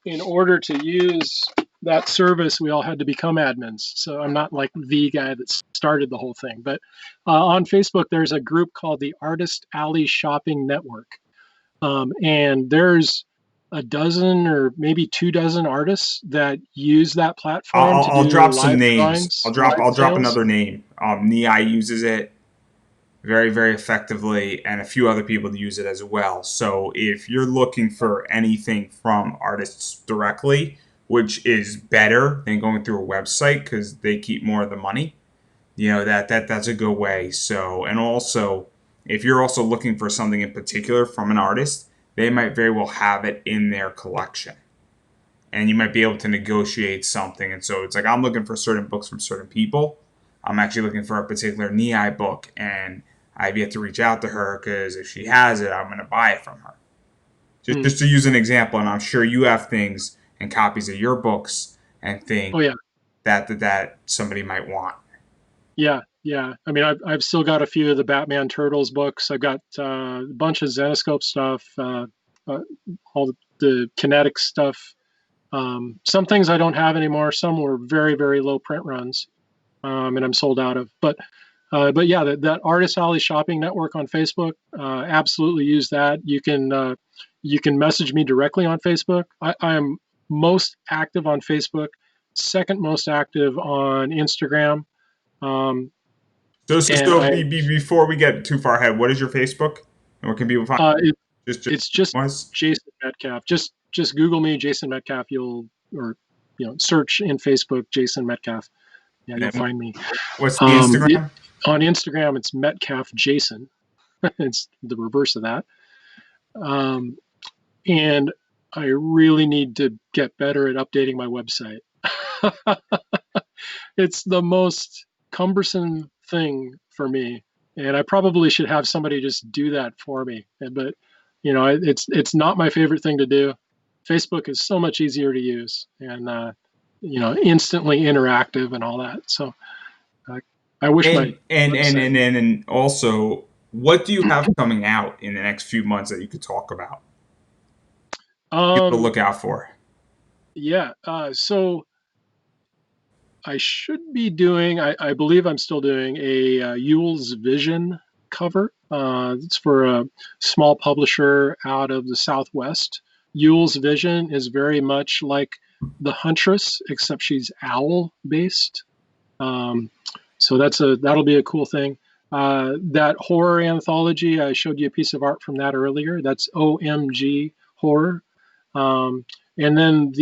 in order to use that service, we all had to become admins. So I'm not like the guy that started the whole thing, but on Facebook there's a group called the Artist Alley Shopping Network, and there's a dozen or maybe 2 dozen artists that use that platform to I'll do drop some live names. drawings, live I'll drop sales. another name. Nei uses it very effectively, and a few other people use it as well. So if you're looking for anything from artists directly, which is better than going through a website because they keep more of the money, that's a good way. So and also if you're also looking for something in particular from an artist, they might very well have it in their collection and you might be able to negotiate something. And so it's like I'm looking for certain books from certain people. I'm actually looking for a particular Nei book, and I've yet to reach out to her because if she has it, I'm going to buy it from her. Hmm. Just to use an example, and I'm sure you have things and copies of your books and things Oh yeah. that somebody might want. Yeah, yeah. I mean, I've still got a few of the Batman Turtles books. I've got a bunch of Zenescope stuff, uh, all the kinetic stuff. Some things I don't have anymore. Some were very, very low print runs, and I'm sold out of. But yeah, that Artist Alley Shopping Network on Facebook, absolutely use that. You can message me directly on Facebook. I am most active on Facebook, second most active on Instagram. Um, and I Before we get too far ahead, what is your Facebook? And where can people find uh, it, just it's just was? Jason Metcalf. Just Google me, Jason Metcalf. Or search in Facebook Jason Metcalf. Yeah, And you'll then find me. what's the Instagram? On Instagram, it's Metcalf Jason. It's the reverse of that. Um, and I really need to get better at updating my website. It's the most cumbersome thing for me, and I probably should have somebody just do that for me. But it's not my favorite thing to do. Facebook is so much easier to use, and instantly interactive and all that. So I wish my website. And also, what do you have coming out in the next few months that you could talk about? People to Um, look out for. yeah. So I should be doing. I believe I'm still doing a Yule's Vision cover. It's for a small publisher out of the Southwest. Yule's Vision is very much like the Huntress, except she's owl based. Um, so that'll be a cool thing. That horror anthology, I showed you a piece of art from that earlier. That's OMG horror. Um, and then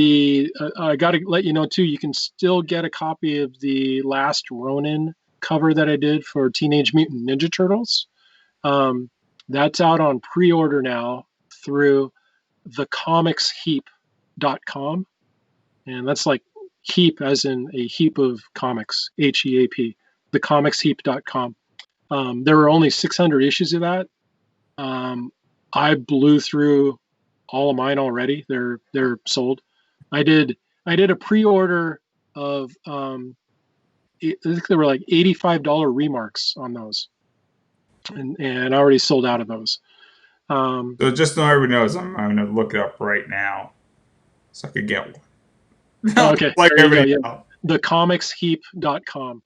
I got to let you know too, you can still get a copy of the Last Ronin cover that I did for Teenage Mutant Ninja Turtles. That's out on pre-order now through thecomicsheap.com. And that's like heap as in a heap of comics, HEAP, thecomicsheap.com. There were only 600 issues of that. I blew through all of mine already. They're sold. I did a pre-order of I think there were like $85 remarks on those, and I already sold out of those. So just so everybody knows, I'm going to look it up right now so I could get one. Okay, Like there you go. everybody Yeah, else. thecomicsheap.com.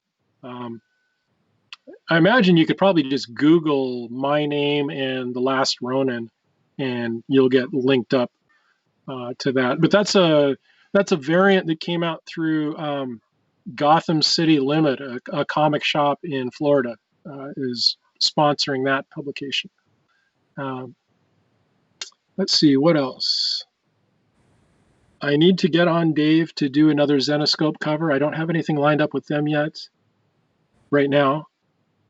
I imagine you could probably just Google my name and The Last Ronin, and you'll get linked up to that. But that's a variant that came out through Gotham City Limit, a comic shop in Florida, is sponsoring that publication. Let's see, what else? I need to get on Dave to do another Zenescope cover. I don't have anything lined up with them yet right now.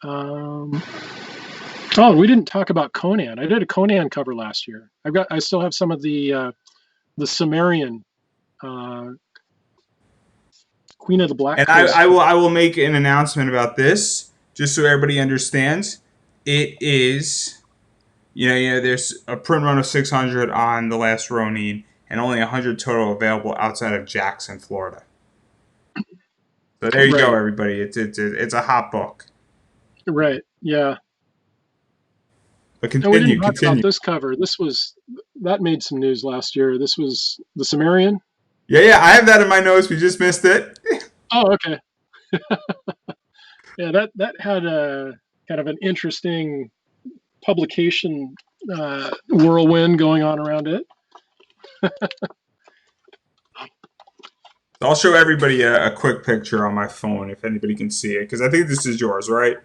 Oh, we didn't talk about Conan. I did a Conan cover last year. I still have some of the Sumerian Queen of the Black And Coast. I will make an announcement about this just so everybody understands. It is, there's a print run of 600 on The Last Ronin and only 100 total available outside of Jackson, Florida. So there you go, everybody. It's a hot book. Right. Yeah. But And we continue. didn't talk about this cover. That made some news last year. This was the Sumerian. Yeah. I have that in my notes. We just missed it. Oh, okay. Yeah, that had a kind of an interesting publication whirlwind going on around it. I'll show everybody a quick picture on my phone if anybody can see it, because I think this is yours, right?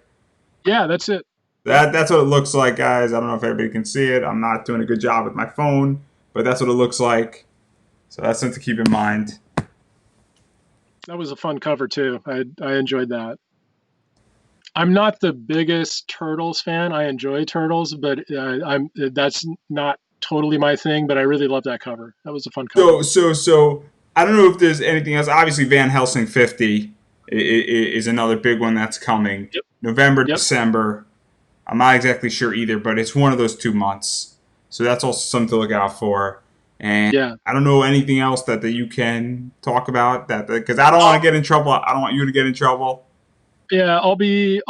Yeah, that's it. That's what it looks like, guys. I don't know if everybody can see it. I'm not doing a good job with my phone, but that's what it looks like. So that's something to keep in mind. That was a fun cover too. I enjoyed that. I'm not the biggest Turtles fan. I enjoy Turtles, but that's not totally my thing. But I really love that cover. That was a fun cover. So I don't know if there's anything else. Obviously, Van Helsing 50 is another big one that's coming. Yep. November, Yep. December. I'm not exactly sure either, but it's one of those 2 months. So that's also something to look out for. And yeah. I don't know anything else that you can talk about because I don't want to get in trouble. I don't want you to get in trouble. Yeah, I'll be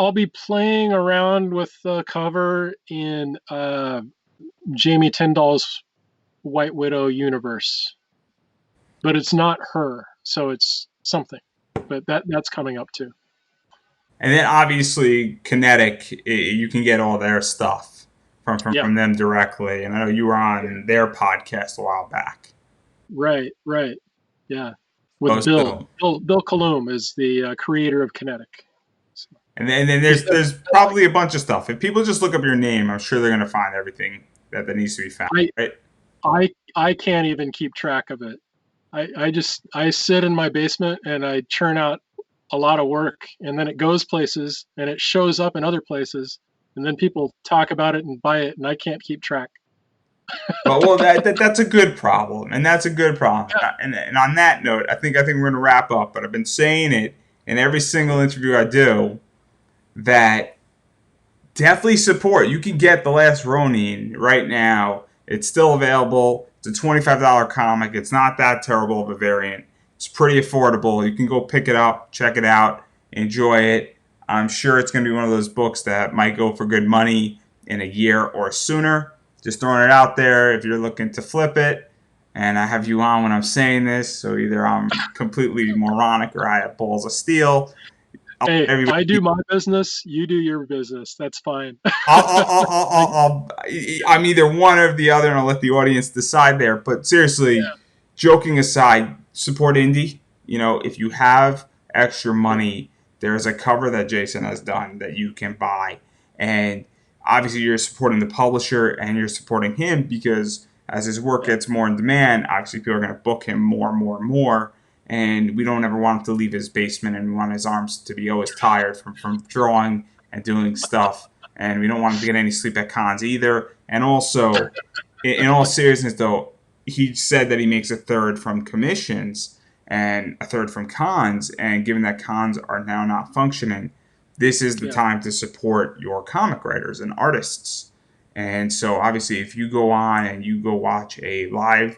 playing around with the cover in Jamie Tyndall's White Widow universe, but it's not her, so it's something. But that's coming up too. And then obviously Kinetic, you can get all their stuff from them directly. And I know you were on their podcast a while back. Right. Yeah. With Bill Colum is the creator of Kinetic. So. And then there's probably a bunch of stuff. If people just look up your name, I'm sure they're going to find everything that needs to be found. Right? I can't even keep track of it. I sit in my basement and I churn out a lot of work, and then it goes places and it shows up in other places, and then people talk about it and buy it, and I can't keep track. well, that's a good problem, and that's a good problem. Yeah. And on that note, I think we're going to wrap up. But I've been saying it in every single interview I do that definitely support. You can get The Last Ronin right now. It's still available. It's a $25 comic. It's not that terrible of a variant. It's pretty affordable. You can go pick it up, check it out, enjoy it. I'm sure it's going to be one of those books that might go for good money in a year or sooner. Just throwing it out there if you're looking to flip it. And I have you on when I'm saying this, so either I'm completely moronic or I have balls of steel. Hey, I do my business, you do your business. That's fine. I'm either one or the other, and I'll let the audience decide there. But seriously, joking aside, support indie. If you have extra money, there's a cover that Jason has done that you can buy. And obviously you're supporting the publisher and you're supporting him because as his work gets more in demand, obviously people are going to book him more and more and more. and we don't ever want him to leave his basement, and we want his arms to be always tired from drawing and doing stuff, and we don't want him to get any sleep at cons either. And also, in all seriousness though, he said that he makes a third from commissions and a third from cons, and given that cons are now not functioning, this is the Yeah. time to support your comic writers and artists. And so obviously if you go on and you go watch a live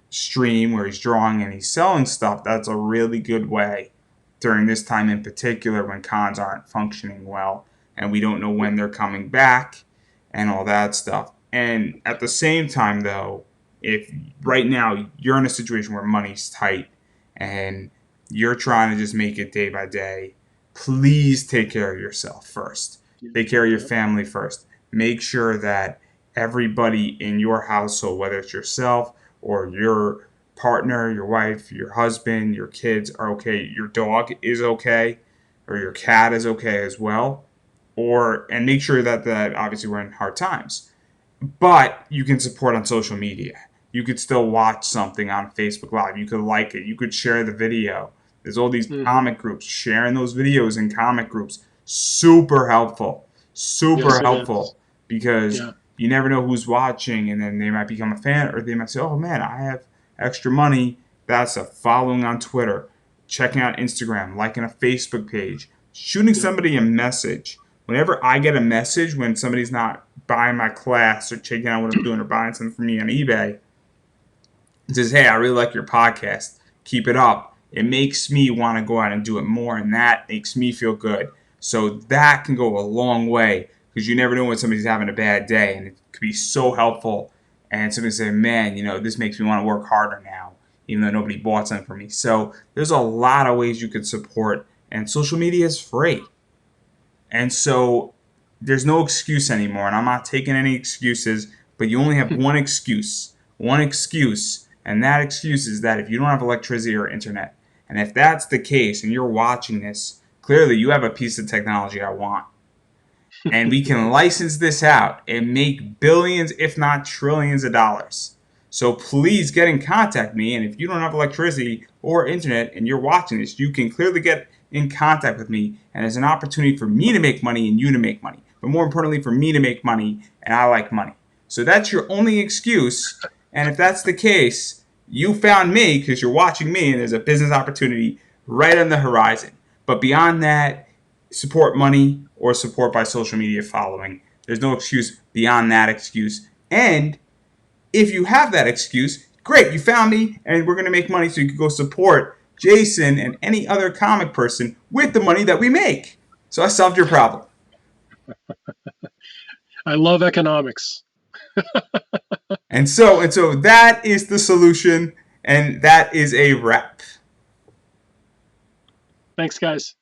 stream where he's drawing and he's selling stuff, that's a really good way during this time in particular when cons aren't functioning well and we don't know when they're coming back and all that stuff. And at the same time though, if right now you're in a situation where money's tight and you're trying to just make it day by day, please take care of yourself first. Take care of your family first. Make sure that everybody in your household, whether it's yourself or your partner, your wife, your husband, your kids are okay, your dog is okay, or your cat is okay as well. And make sure that obviously we're in hard times. But you can support on social media. You could still watch something on Facebook Live. You could like it. You could share the video. There's all these comic groups. Sharing those videos in comic groups, super helpful. Super Yes, it helpful. is. Because Yeah. you never know who's watching, and then they might become a fan, or they might say, oh man, I have extra money. That's a following on Twitter, checking out Instagram, liking a Facebook page, shooting somebody a message. Whenever I get a message when somebody's not buying my class or checking out what I'm doing or buying something from me on eBay, it says, hey, I really like your podcast. Keep it up. It makes me want to go out and do it more, and that makes me feel good. So that can go a long way because you never know when somebody's having a bad day, and it could be so helpful. And somebody say, man, this makes me want to work harder now, even though nobody bought something for me. So there's a lot of ways you could support, and social media is free. And so there's no excuse anymore, and I'm not taking any excuses, but you only have one excuse. One excuse, and that excuse is that if you don't have electricity or internet, and if that's the case and you're watching this, clearly you have a piece of technology I want. And we can license this out and make billions, if not trillions of dollars. So please get in contact with me, and if you don't have electricity or internet and you're watching this, you can clearly get in contact with me, and there's an opportunity for me to make money and you to make money. But more importantly, for me to make money, and I like money. So that's your only excuse, and if that's the case, you found me because you're watching me and there's a business opportunity right on the horizon. But beyond that, support money or support by social media following. There's no excuse beyond that excuse. And if you have that excuse, great, you found me and we're going to make money so you can go support Jason and any other comic person with the money that we make. So I solved your problem. I love economics. And so that is the solution, and that is a wrap. Thanks, guys.